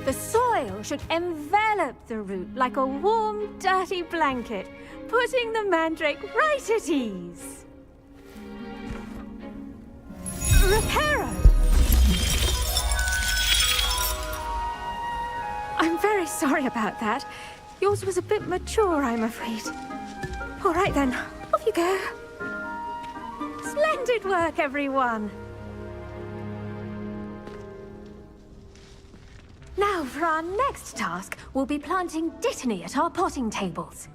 The soil should envelop the root like a warm, dirty blanket, putting the mandrake right at ease. Reparo! I'm very sorry about that. Yours was a bit mature, I'm afraid. All right then, off you go. Splendid work, everyone. Now, for our next task, we'll be planting dittany at our potting tables.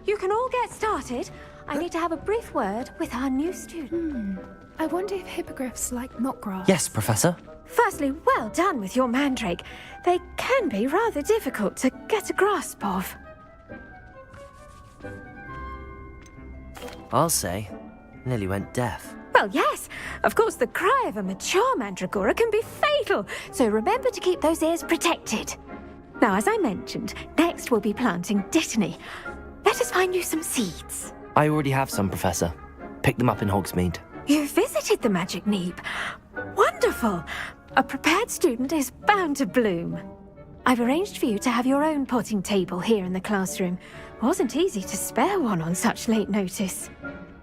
You can all get started. I need to have a brief word with our new student. I wonder if hippogriffs like knotgrass. Yes, Professor. Firstly, well done with your mandrake. They can be rather difficult to get a grasp of. I'll say, nearly went deaf. Well, yes. Of course, the cry of a mature mandragora can be fatal, so remember to keep those ears protected. Now, as I mentioned, next we'll be planting dittany. Let us find you some seeds. I already have some, Professor. Picked them up in Hogsmeade. You visited the Magic Neep. Wonderful! A prepared student is bound to bloom. I've arranged for you to have your own potting table here in the classroom. Wasn't easy to spare one on such late notice.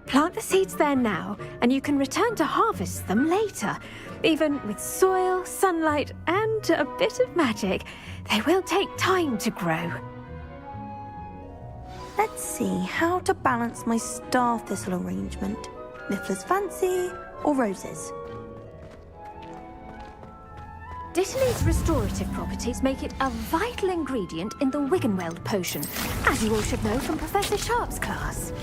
Plant the seeds there now, and you can return to harvest them later. Even with soil, sunlight, and a bit of magic, they will take time to grow. Let's see how to balance my star thistle arrangement. Mifflin's fancy or roses? Dittany's restorative properties make it a vital ingredient in the Wiggenweld potion, as you all should know from Professor Sharp's class.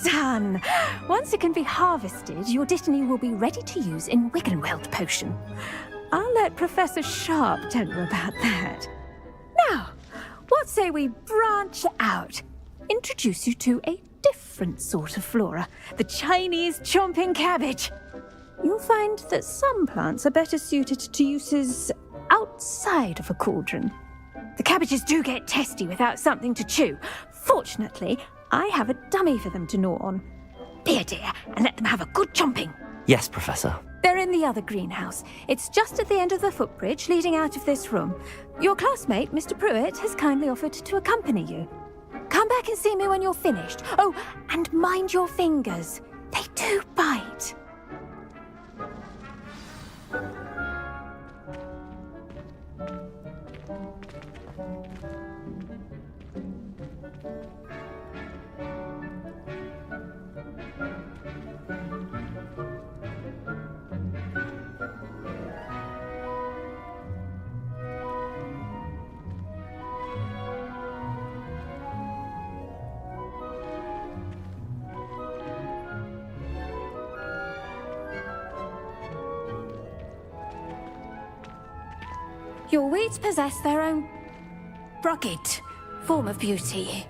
done! Once it can be harvested, your Dittany will be ready to use in Wiggenweld potion. I'll let Professor Sharp tell you about that. Now, what say we branch out? Introduce you to a different sort of flora, the Chinese chomping cabbage. You'll find that some plants are better suited to uses outside of a cauldron. The cabbages do get testy without something to chew. Fortunately, I have a dummy for them to gnaw on. Be a dear and let them have a good chomping. Yes, Professor. They're in the other greenhouse. It's just at the end of the footbridge leading out of this room. Your classmate, Mr. Pruitt, has kindly offered to accompany you. Come back and see me when you're finished. Oh, and mind your fingers. They do bite. Your weeds possess their own rugged form of beauty.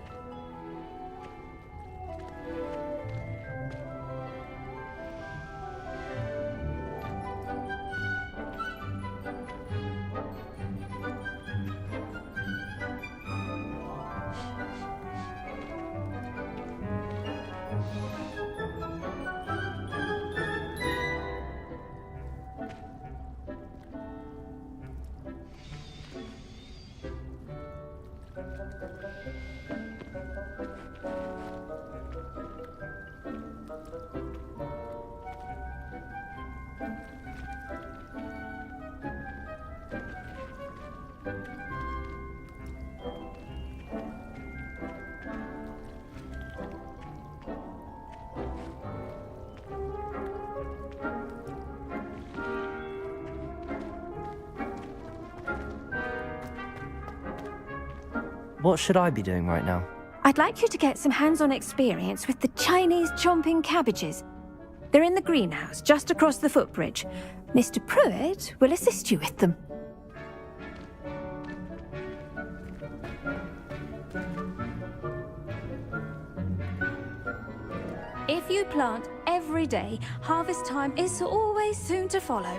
What should I be doing right now? I'd like you to get some hands-on experience with the Chinese chomping cabbages. They're in the greenhouse, just across the footbridge. Mr. Pruitt will assist you with them. If you plant every day, harvest time is always soon to follow.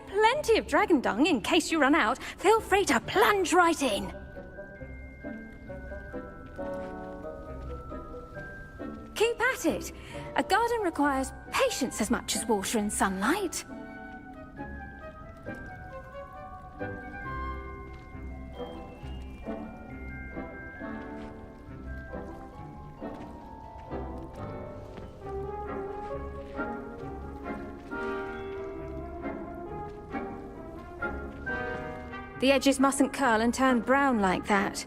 Plenty of dragon dung in case you run out. Feel free to plunge right in. Keep at it. A garden requires patience as much as water and sunlight. The edges mustn't curl and turn brown like that.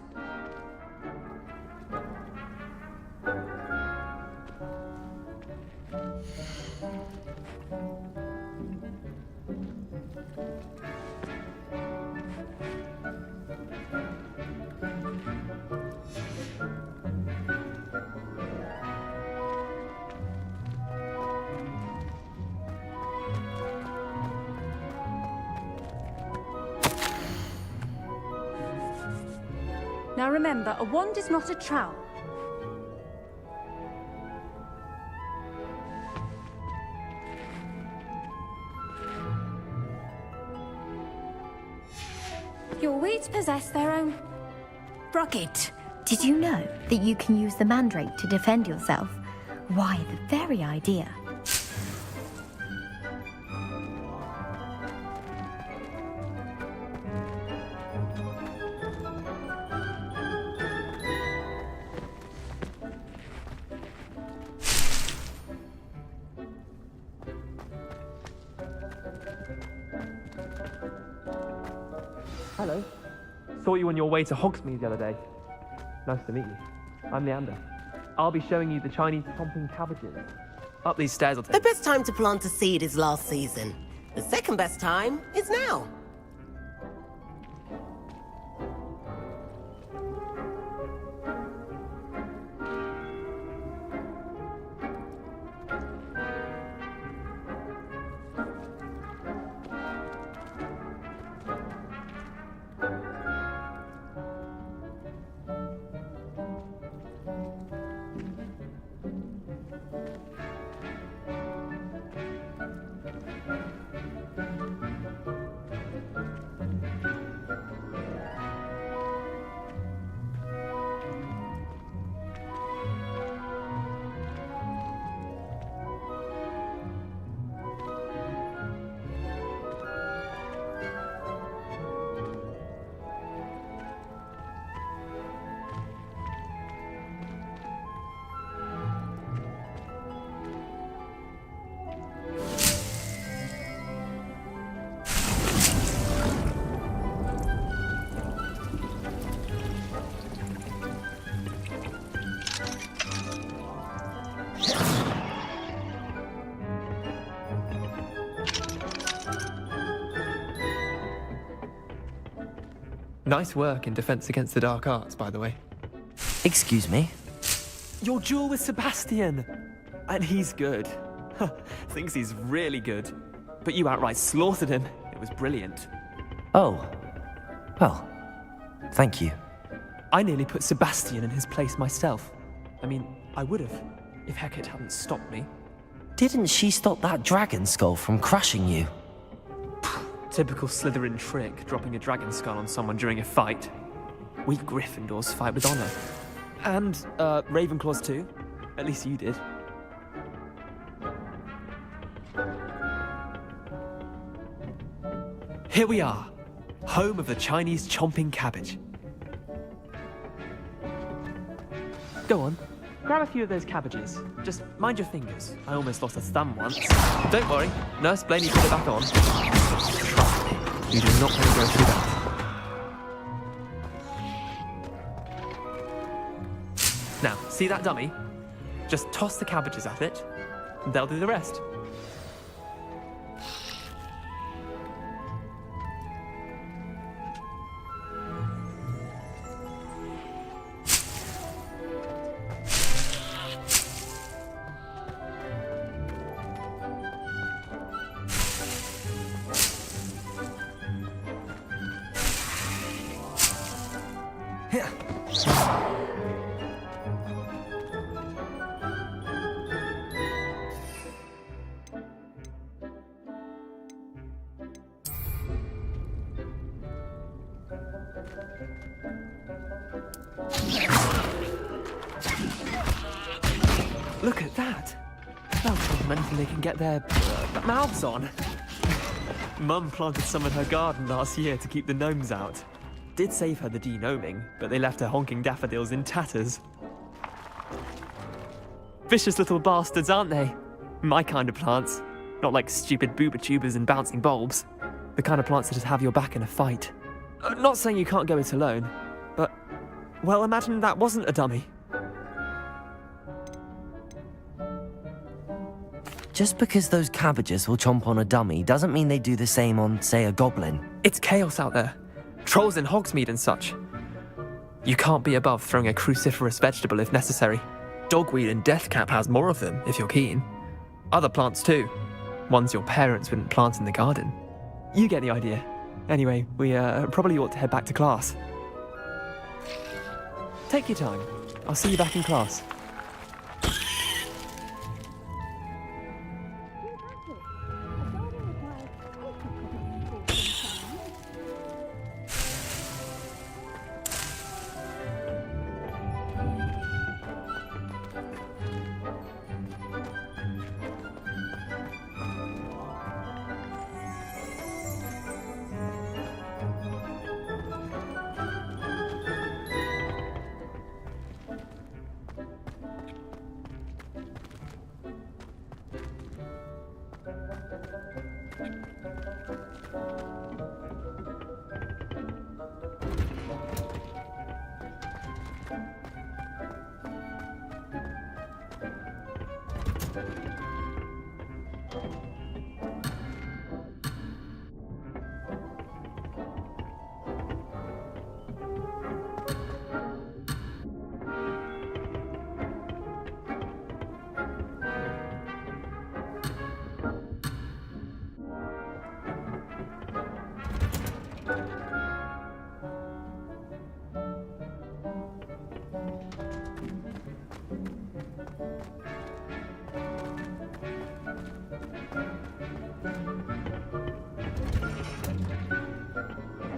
Now remember, a wand is not a trowel. Your weeds possess their own rugged. Did you know that you can use the mandrake to defend yourself? Why, the very idea. Hello. Saw you on your way to Hogsmeade the other day. Nice to meet you. I'm Leander. I'll be showing you the Chinese chomping cabbages. Up these stairs will take... The best time to plant a seed is last season. The second best time is now. Nice work in Defense Against the Dark Arts, by the way. Excuse me? Your duel with Sebastian! And he's good. Thinks he's really good. But you outright slaughtered him. It was brilliant. Oh. Well, thank you. I nearly put Sebastian in his place myself. I mean, I would have, if Hecate hadn't stopped me. Didn't she stop that dragon skull from crushing you? Typical Slytherin trick, dropping a dragon skull on someone during a fight. We Gryffindors fight with honor. And, Ravenclaws too. At least you did. Here we are, home of the Chinese chomping cabbage. Go on, grab a few of those cabbages. Just mind your fingers. I almost lost a thumb once. Don't worry, Nurse Blaney put it back on. Trust me, you do not want to go through that. Now, see that dummy? Just toss the cabbages at it, and they'll do the rest. Look at that! They'll tell them anything they can get their mouths on. Mum planted some in her garden last year to keep the gnomes out. Did save her the de-gnoming, but they left her honking daffodils in tatters. Vicious little bastards, aren't they? My kind of plants. Not like stupid booba tubers and bouncing bulbs. The kind of plants that just have your back in a fight. Not saying you can't go it alone, but, well, imagine that wasn't a dummy. Just because those cabbages will chomp on a dummy doesn't mean they do the same on, say, a goblin. It's chaos out there. Trolls in Hogsmeade and such. You can't be above throwing a cruciferous vegetable if necessary. Dogweed and deathcap has more of them, if you're keen. Other plants too. Ones your parents wouldn't plant in the garden. You get the idea. Anyway, we probably ought to head back to class. Take your time. I'll see you back in class.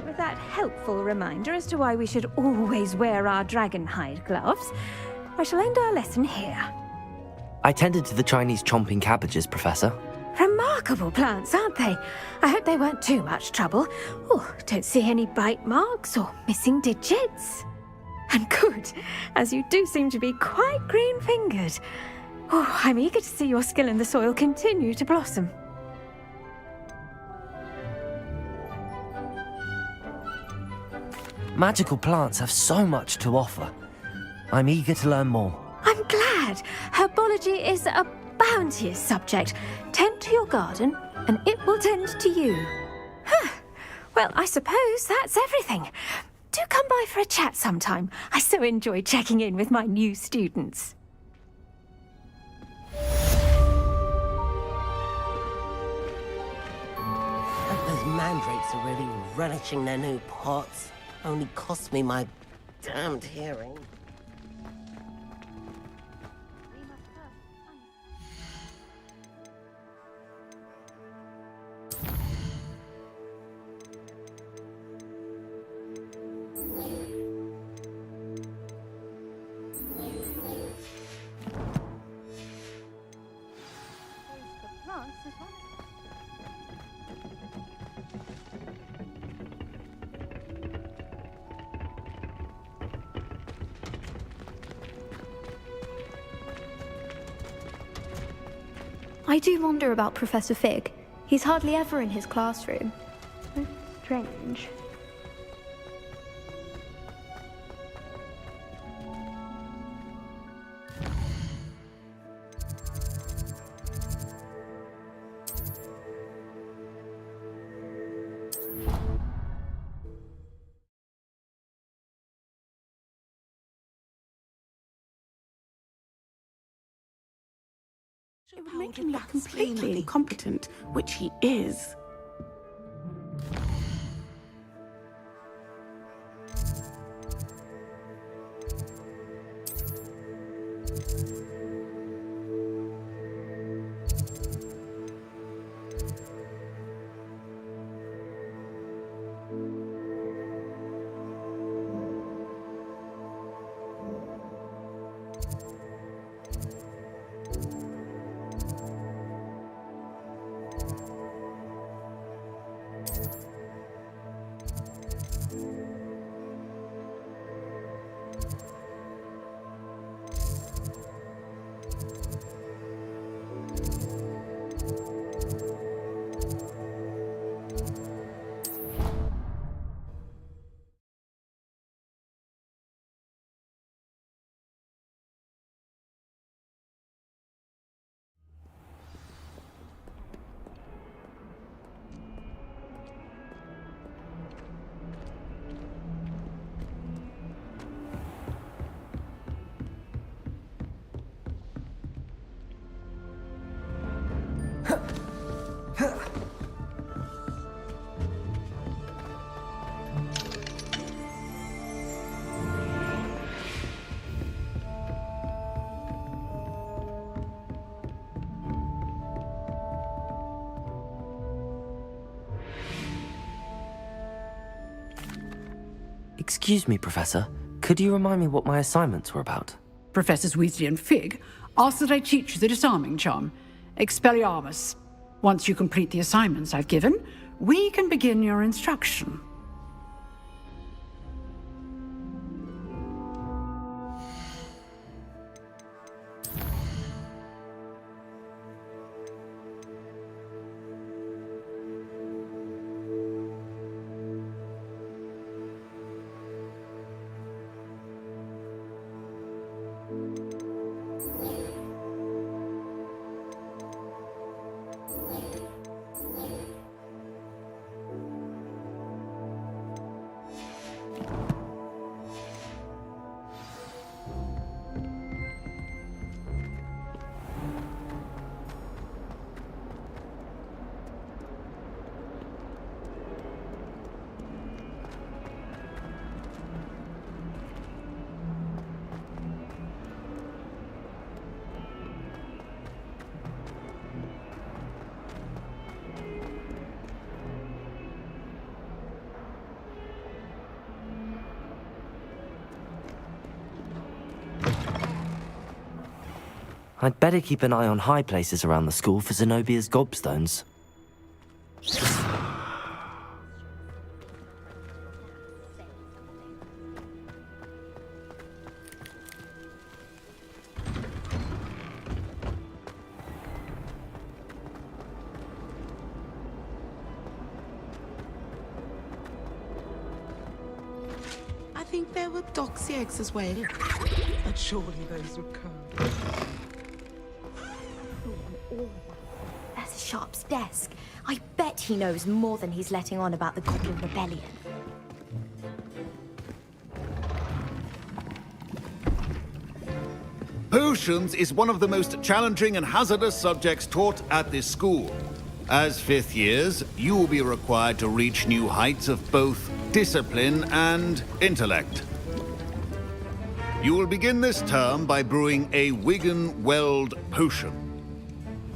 With that helpful reminder as to why we should always wear our dragonhide gloves, I shall end our lesson here. I tended to the Chinese chomping cabbages, Professor. Remarkable plants, aren't they? I hope they weren't too much trouble. Oh, don't see any bite marks or missing digits. And good, as you do seem to be quite green-fingered. Oh, I'm eager to see your skill in the soil continue to blossom. Magical plants have so much to offer. I'm eager to learn more. I'm glad. Herbology is a bounteous subject. Tend to your garden, and it will tend to you. Huh. Well, I suppose that's everything. Do come by for a chat sometime. I so enjoy checking in with my new students. Those mandrakes are really relishing their new pots. Only cost me my damned hearing. I do wonder about Professor Fig. He's hardly ever in his classroom. So strange. It would make him look completely incompetent, which he is. Excuse me, Professor. Could you remind me what my assignments were about? Professors Weasley and Fig ask that I teach you the disarming charm, Expelliarmus. Once you complete the assignments I've given, we can begin your instruction. I'd better keep an eye on high places around the school for Zenobia's gobstones. I think there were doxy eggs as well. But surely those were cold. Professor Sharp's desk. I bet he knows more than he's letting on about the Goblin Rebellion. Potions is one of the most challenging and hazardous subjects taught at this school. As fifth years, you will be required to reach new heights of both discipline and intellect. You will begin this term by brewing a Wigan-Weld potion.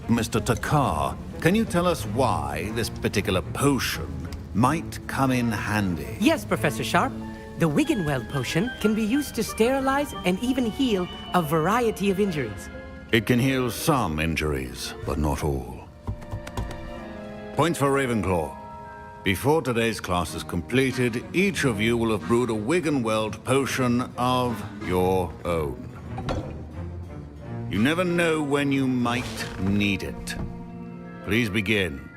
Mr. Takar, can you tell us why this particular potion might come in handy? Yes, Professor Sharp. The Wigan-Weld potion can be used to sterilize and even heal a variety of injuries. It can heal some injuries, but not all. Points for Ravenclaw. Before today's class is completed, each of you will have brewed a Wigan-Weld potion of your own. You never know when you might need it. Please begin.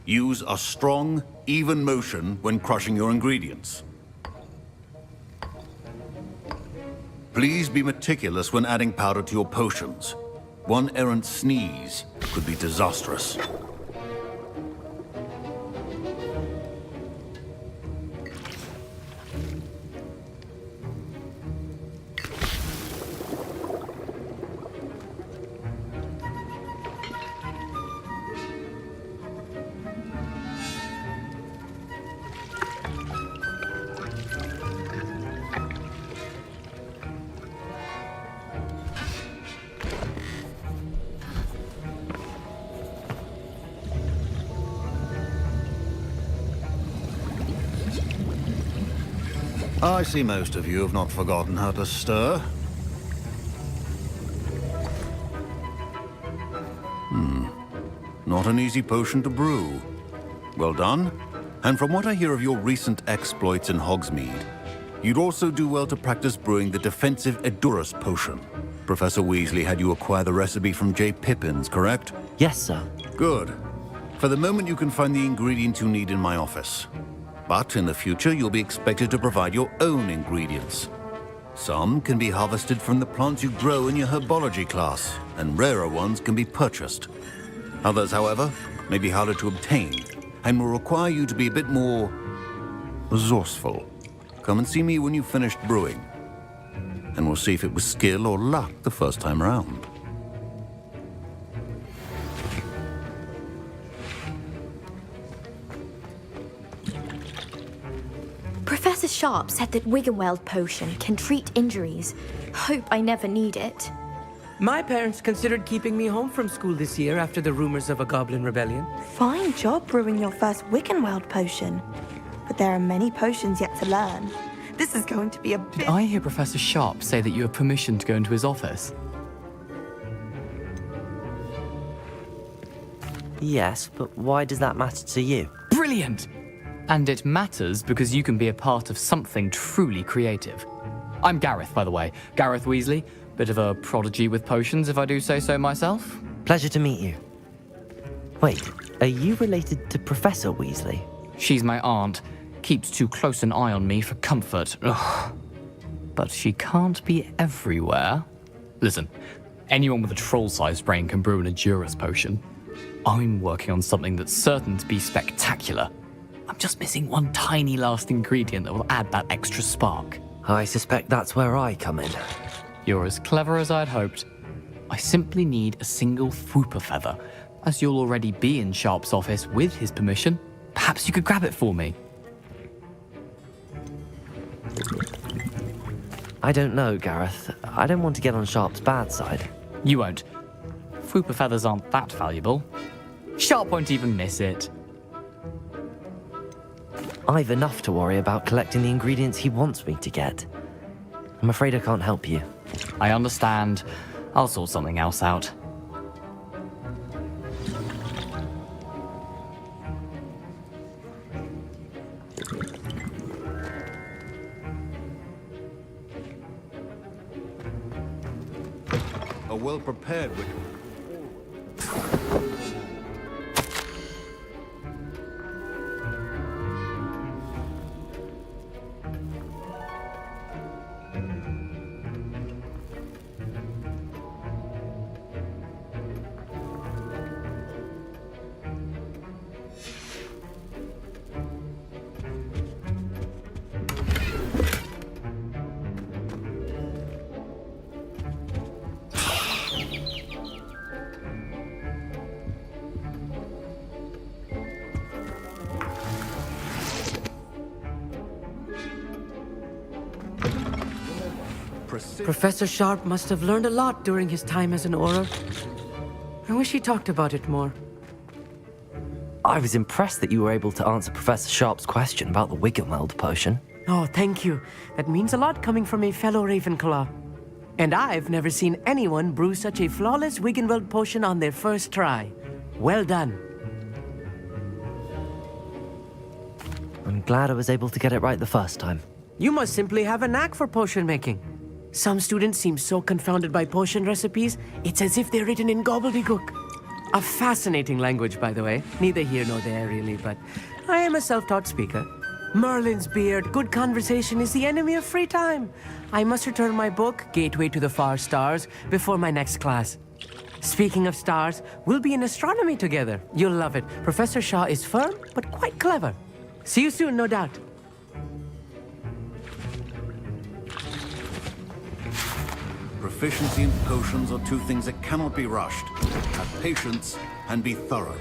Use a strong, even motion when crushing your ingredients. Please be meticulous when adding powder to your potions. One errant sneeze could be disastrous. I see most of you have not forgotten how to stir. Not an easy potion to brew. Well done. And from what I hear of your recent exploits in Hogsmeade, you'd also do well to practice brewing the defensive Edurus potion. Professor Weasley had you acquire the recipe from J. Pippins, correct? Yes, sir. Good. For the moment, you can find the ingredients you need in my office. But in the future, you'll be expected to provide your own ingredients. Some can be harvested from the plants you grow in your herbology class, and rarer ones can be purchased. Others, however, may be harder to obtain, and will require you to be a bit more resourceful. Come and see me when you've finished brewing, and we'll see if it was skill or luck the first time round. Professor Sharp said that Wigan-Weld potion can treat injuries. Hope I never need it. My parents considered keeping me home from school this year after the rumors of a Goblin Rebellion. Fine job brewing your first Wigan-Weld potion. But there are many potions yet to learn. This is going to be a bit... Did I hear Professor Sharp say that you have permission to go into his office? Yes, but why does that matter to you? Brilliant! And it matters because you can be a part of something truly creative. I'm Gareth, by the way. Gareth Weasley. Bit of a prodigy with potions, if I do say so myself. Pleasure to meet you. Wait, are you related to Professor Weasley? She's my aunt. Keeps too close an eye on me for comfort. Ugh. But she can't be everywhere. Listen, anyone with a troll-sized brain can brew an Edurus potion. I'm working on something that's certain to be spectacular. I'm just missing one tiny last ingredient that will add that extra spark. I suspect that's where I come in. You're as clever as I'd hoped. I simply need a single Fwooper feather. As you'll already be in Sharp's office with his permission, perhaps you could grab it for me. I don't know, Gareth. I don't want to get on Sharp's bad side. You won't. Fwooper feathers aren't that valuable. Sharp won't even miss it. I've enough to worry about collecting the ingredients he wants me to get. I'm afraid I can't help you. I understand. I'll sort something else out. A well-prepared Wiccan. Professor Sharp must have learned a lot during his time as an Auror. I wish he talked about it more. I was impressed that you were able to answer Professor Sharp's question about the Wiggenweld potion. Oh, thank you. That means a lot coming from a fellow Ravenclaw. And I've never seen anyone brew such a flawless Wiggenweld potion on their first try. Well done. I'm glad I was able to get it right the first time. You must simply have a knack for potion making. Some students seem so confounded by potion recipes, it's as if they're written in gobbledygook. A fascinating language, by the way. Neither here nor there, really, but I am a self-taught speaker. Merlin's beard, good conversation is the enemy of free time. I must return my book, Gateway to the Far Stars, before my next class. Speaking of stars, we'll be in astronomy together. You'll love it. Professor Shaw is firm, but quite clever. See you soon, no doubt. Proficiency in potions are two things that cannot be rushed. Have patience and be thorough.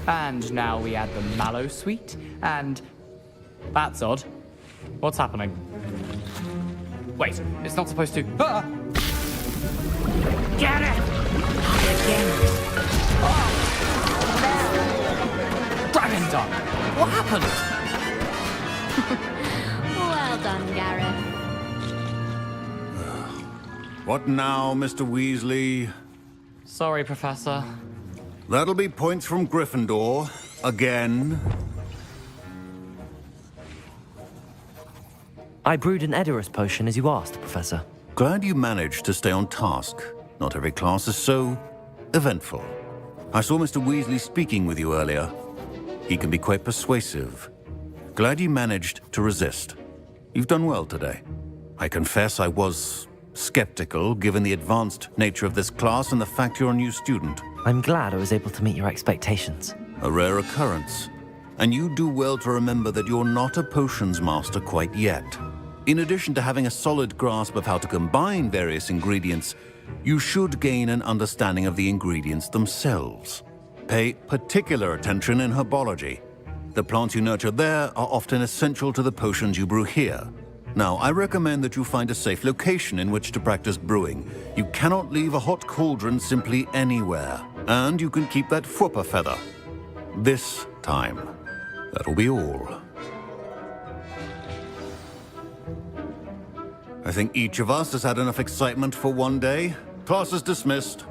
And now we add the mallow sweet, and... That's odd. What's happening? Wait, it's not supposed to... Ah! Get it! Dragon Dog! What happened? Well done, Gareth. What now, Mr. Weasley? Sorry, Professor. That'll be points from Gryffindor. Again. I brewed an Edorus potion as you asked, Professor. Glad you managed to stay on task. Not every class is so eventful. I saw Mr. Weasley speaking with you earlier. He can be quite persuasive. Glad you managed to resist. You've done well today. I confess I was skeptical, given the advanced nature of this class and the fact you're a new student. I'm glad I was able to meet your expectations. A rare occurrence. And you do well to remember that you're not a potions master quite yet. In addition to having a solid grasp of how to combine various ingredients, you should gain an understanding of the ingredients themselves. Pay particular attention in herbology. The plants you nurture there are often essential to the potions you brew here. Now, I recommend that you find a safe location in which to practice brewing. You cannot leave a hot cauldron simply anywhere. And you can keep that Fwooper feather. This time. That'll be all. I think each of us has had enough excitement for one day. Class is dismissed.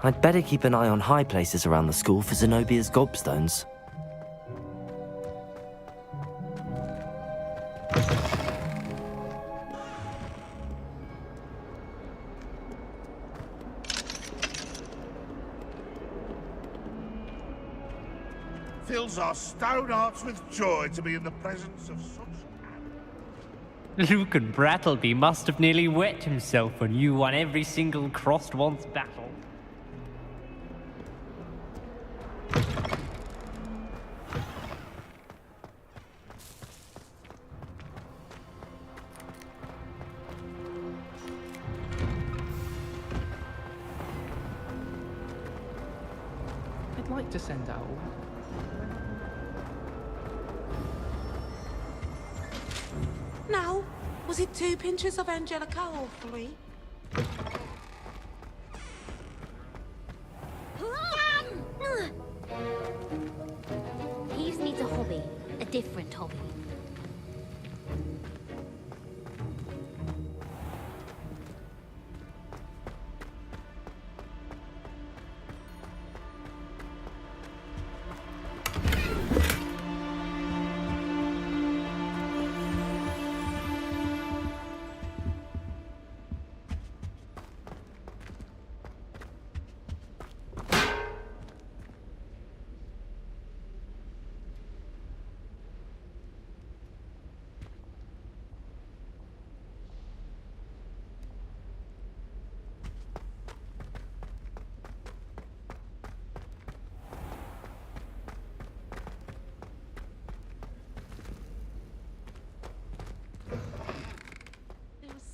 I'd better keep an eye on high places around the school for Zenobia's gobstones. Fills our stone hearts with joy to be in the presence of such... Lucan Brattleby must have nearly wet himself when you won every single crossed once battle. I'd like to send out... Now, was it 2 pinches of Angelica or 3? Peeves needs a hobby, a different hobby.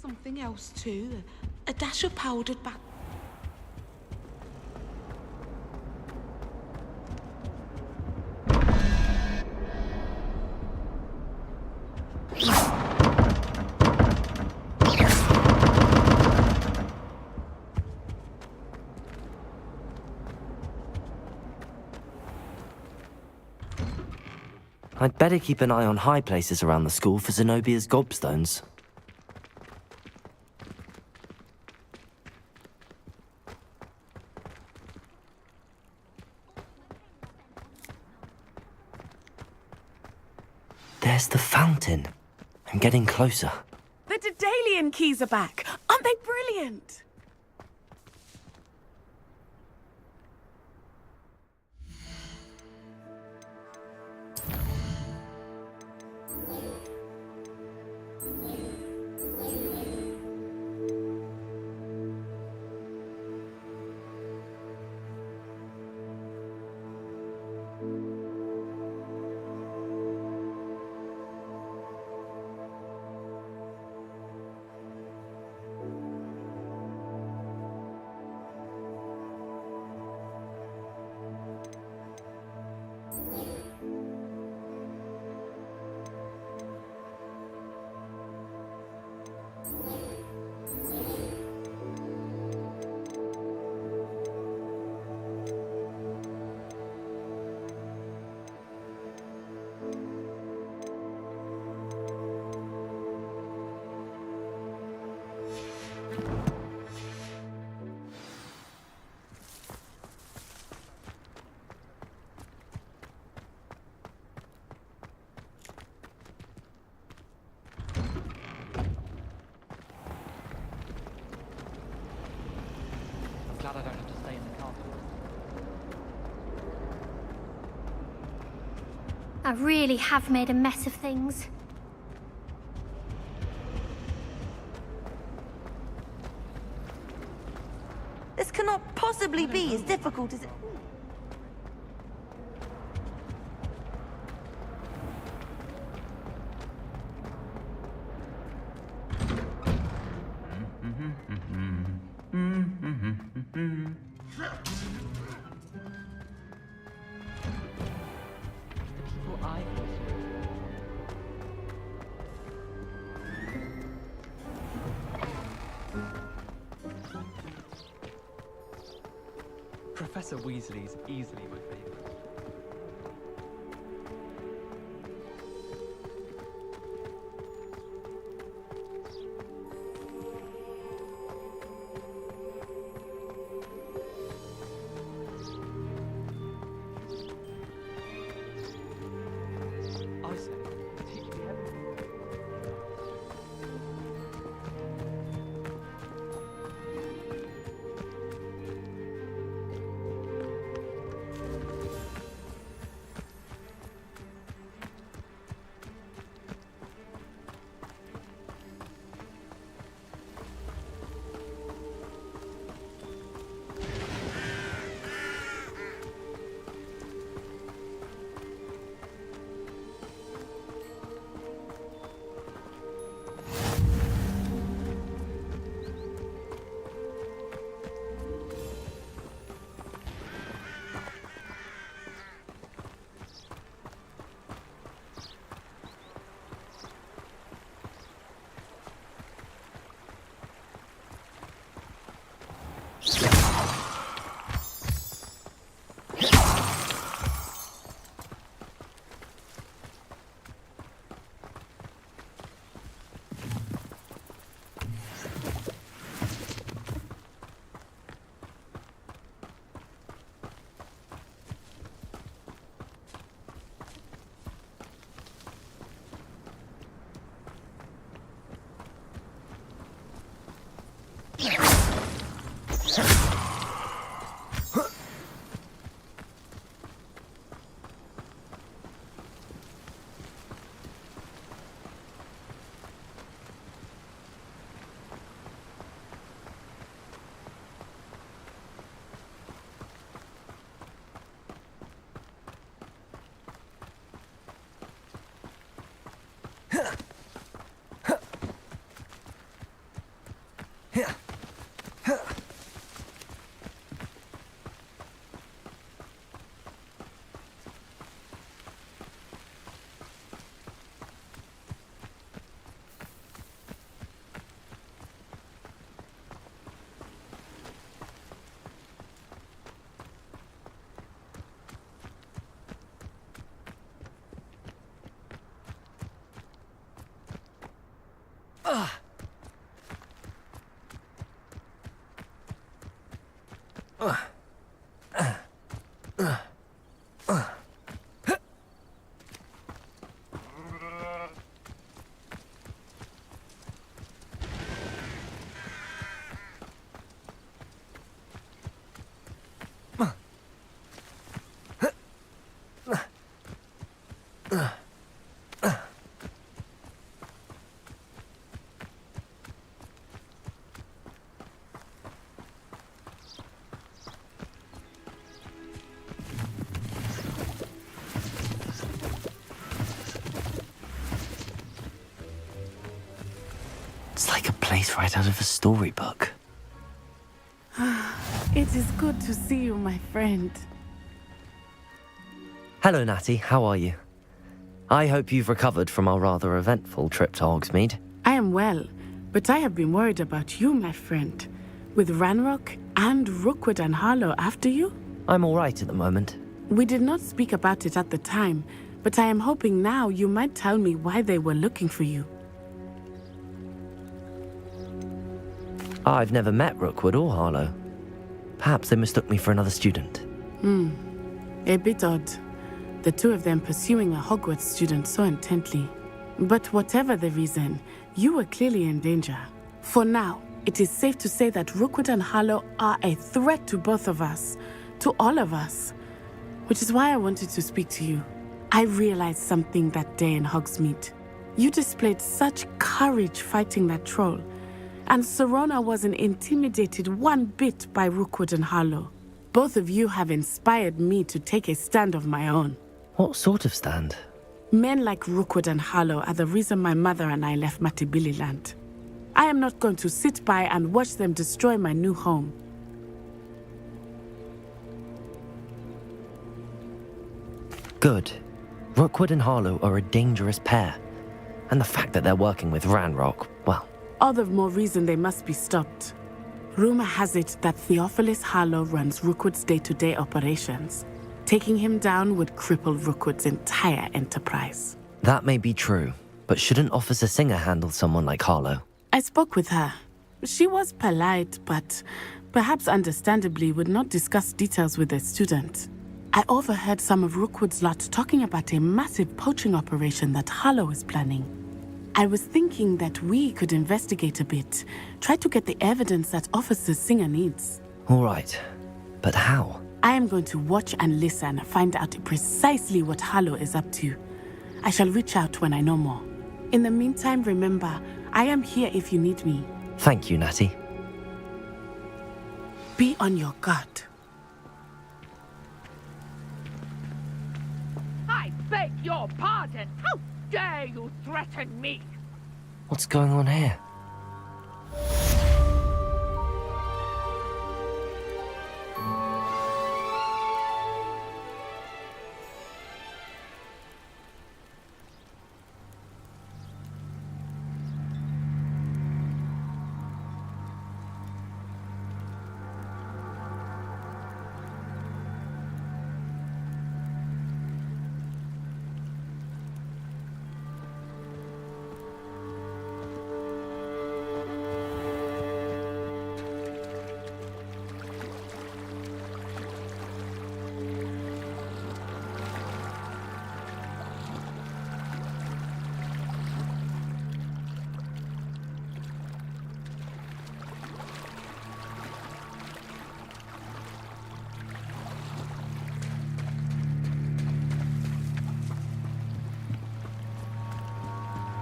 Something else too. A dash of powdered back. I'd better keep an eye on high places around the school for Zenobia's gobstones. There's the fountain. I'm getting closer. The Daedalian keys are back. Aren't they brilliant? Glad I don't have to stay in the castle. I really have made a mess of things. This cannot possibly be as difficult as it... Professor Weasley's easily my favourite. It's like a place right out of a storybook. It is good to see you, my friend. Hello, Natty. How are you? I hope you've recovered from our rather eventful trip to Hogsmeade. I am well, but I have been worried about you, my friend. With Ranrock and Rookwood and Harlow after you? I'm all right at the moment. We did not speak about it at the time, but I am hoping now you might tell me why they were looking for you. I've never met Rookwood or Harlow. Perhaps they mistook me for another student. A bit odd. The two of them pursuing a Hogwarts student so intently. But whatever the reason, you were clearly in danger. For now, it is safe to say that Rookwood and Harlow are a threat to both of us, to all of us. Which is why I wanted to speak to you. I realized something that day in Hogsmeade. You displayed such courage fighting that troll. And Serona wasn't intimidated one bit by Rookwood and Harlow. Both of you have inspired me to take a stand of my own. What sort of stand? Men like Rookwood and Harlow are the reason my mother and I left Matibili land. I am not going to sit by and watch them destroy my new home. Good. Rookwood and Harlow are a dangerous pair. And the fact that they're working with Ranrock, well... All the more reason they must be stopped. Rumor has it that Theophilus Harlow runs Rookwood's day-to-day operations. Taking him down would cripple Rookwood's entire enterprise. That may be true, but shouldn't Officer Singer handle someone like Harlow? I spoke with her. She was polite, but perhaps understandably would not discuss details with a student. I overheard some of Rookwood's lot talking about a massive poaching operation that Harlow is planning. I was thinking that we could investigate a bit, try to get the evidence that Officer Singer needs. All right, but how? I am going to watch and listen, find out precisely what Harlow is up to. I shall reach out when I know more. In the meantime, remember, I am here if you need me. Thank you, Natty. Be on your guard. I beg your pardon. How dare you threaten me? What's going on here?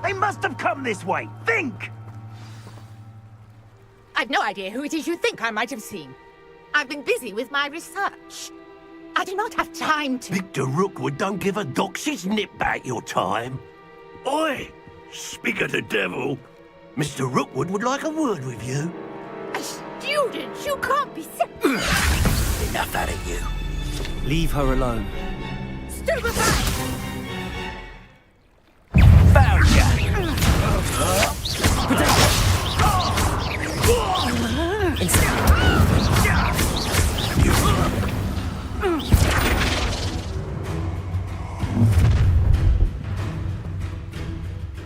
They must have come this way. Think! I've no idea who it is you think I might have seen. I've been busy with my research. I do not have time to... Victor Rookwood don't give a doxy's nip back your time. Oi! Speak of the devil. Mr. Rookwood would like a word with you. A student? You can't be... Enough out of you. Leave her alone. Stupefy! Found ya!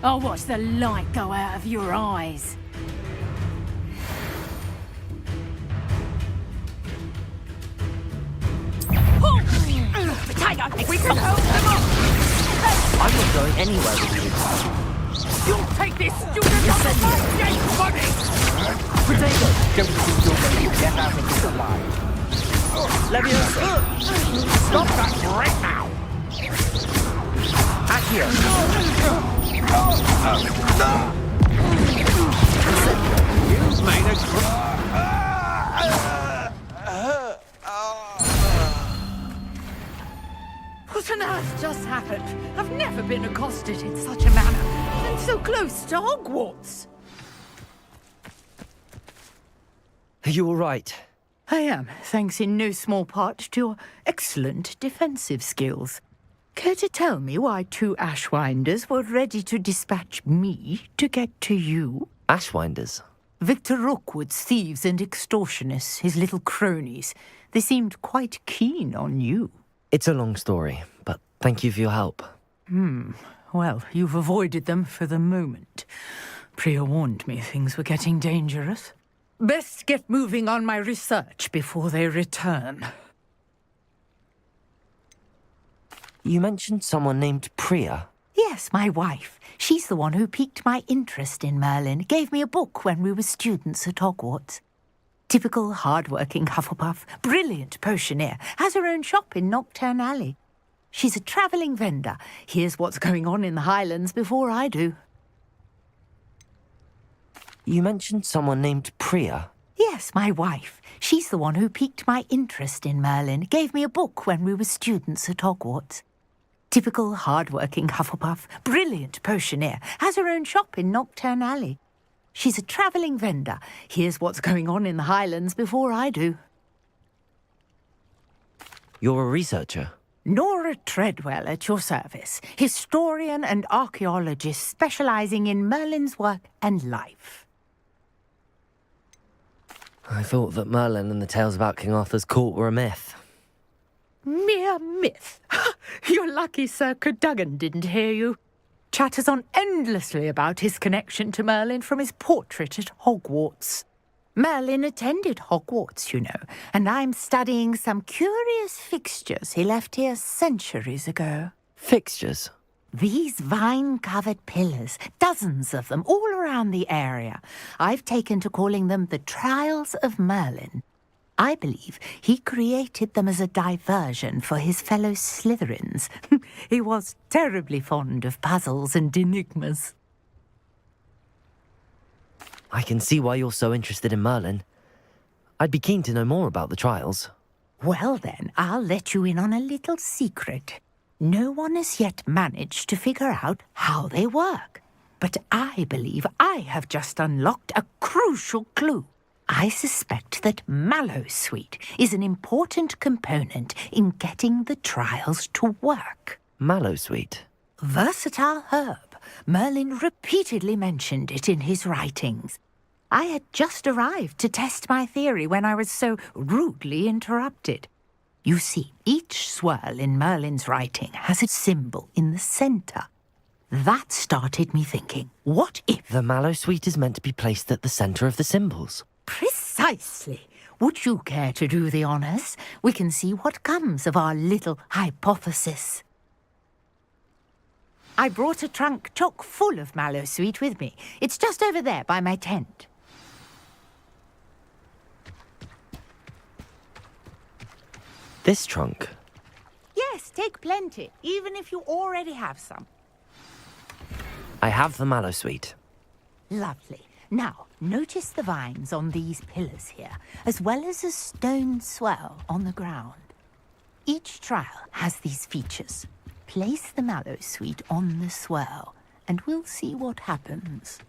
I'll watch the light go out of your eyes. We can hold them up! I'm not going anywhere with you. You'll take this student off of my gate money! Potato! Don't think you're going to get out of this alive. Leviosa! Stop that right now! Accio! You've made a What on earth just happened? I've never been accosted in such a manner, and so close to Hogwarts. Are you all right? I am, thanks in no small part to your excellent defensive skills. Care to tell me why 2 Ashwinders were ready to dispatch me to get to you? Ashwinders? Victor Rookwood's thieves and extortionists, his little cronies. They seemed quite keen on you. It's a long story, but thank you for your help. Well, you've avoided them for the moment. Priya warned me things were getting dangerous. Best get moving on my research before they return. You mentioned someone named Priya. Yes, my wife. She's the one who piqued my interest in Merlin. Gave me a book when we were students at Hogwarts. Typical hard-working Hufflepuff, brilliant potioneer, has her own shop in Knockturn Alley. She's a travelling vendor. Hears what's going on in the Highlands before I do. You mentioned someone named Priya. Yes, my wife. She's the one who piqued my interest in Merlin. Gave me a book when we were students at Hogwarts. Typical hard-working Hufflepuff, brilliant potioneer, has her own shop in Knockturn Alley. She's a travelling vendor. Hears what's going on in the Highlands before I do. You're a researcher? Nora Treadwell at your service. Historian and archaeologist specialising in Merlin's work and life. I thought that Merlin and the tales about King Arthur's court were a myth. Mere myth. You're lucky Sir Cadogan didn't hear you. Chatters on endlessly about his connection to Merlin from his portrait at Hogwarts. Merlin attended Hogwarts, you know, and I'm studying some curious fixtures he left here centuries ago. Fixtures? These vine-covered pillars, dozens of them, all around the area. I've taken to calling them the Trials of Merlin. I believe he created them as a diversion for his fellow Slytherins. He was terribly fond of puzzles and enigmas. I can see why you're so interested in Merlin. I'd be keen to know more about the trials. Well then, I'll let you in on a little secret. No one has yet managed to figure out how they work. But I believe I have just unlocked a crucial clue. I suspect that Mallowsweet is an important component in getting the trials to work. Mallowsweet? Versatile herb. Merlin repeatedly mentioned it in his writings. I had just arrived to test my theory when I was so rudely interrupted. You see, each swirl in Merlin's writing has a symbol in the centre. That started me thinking, what if... The Mallowsweet is meant to be placed at the centre of the symbols. Precisely. Would you care to do the honours? We can see what comes of our little hypothesis. I brought a trunk chock full of Mallowsweet with me. It's just over there by my tent. This trunk? Yes, take plenty, even if you already have some. I have the Mallowsweet. Lovely. Now, notice the vines on these pillars here, as well as a stone swell on the ground. Each trial has these features. Place the Mallowsweet on the swell, and we'll see what happens.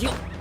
You...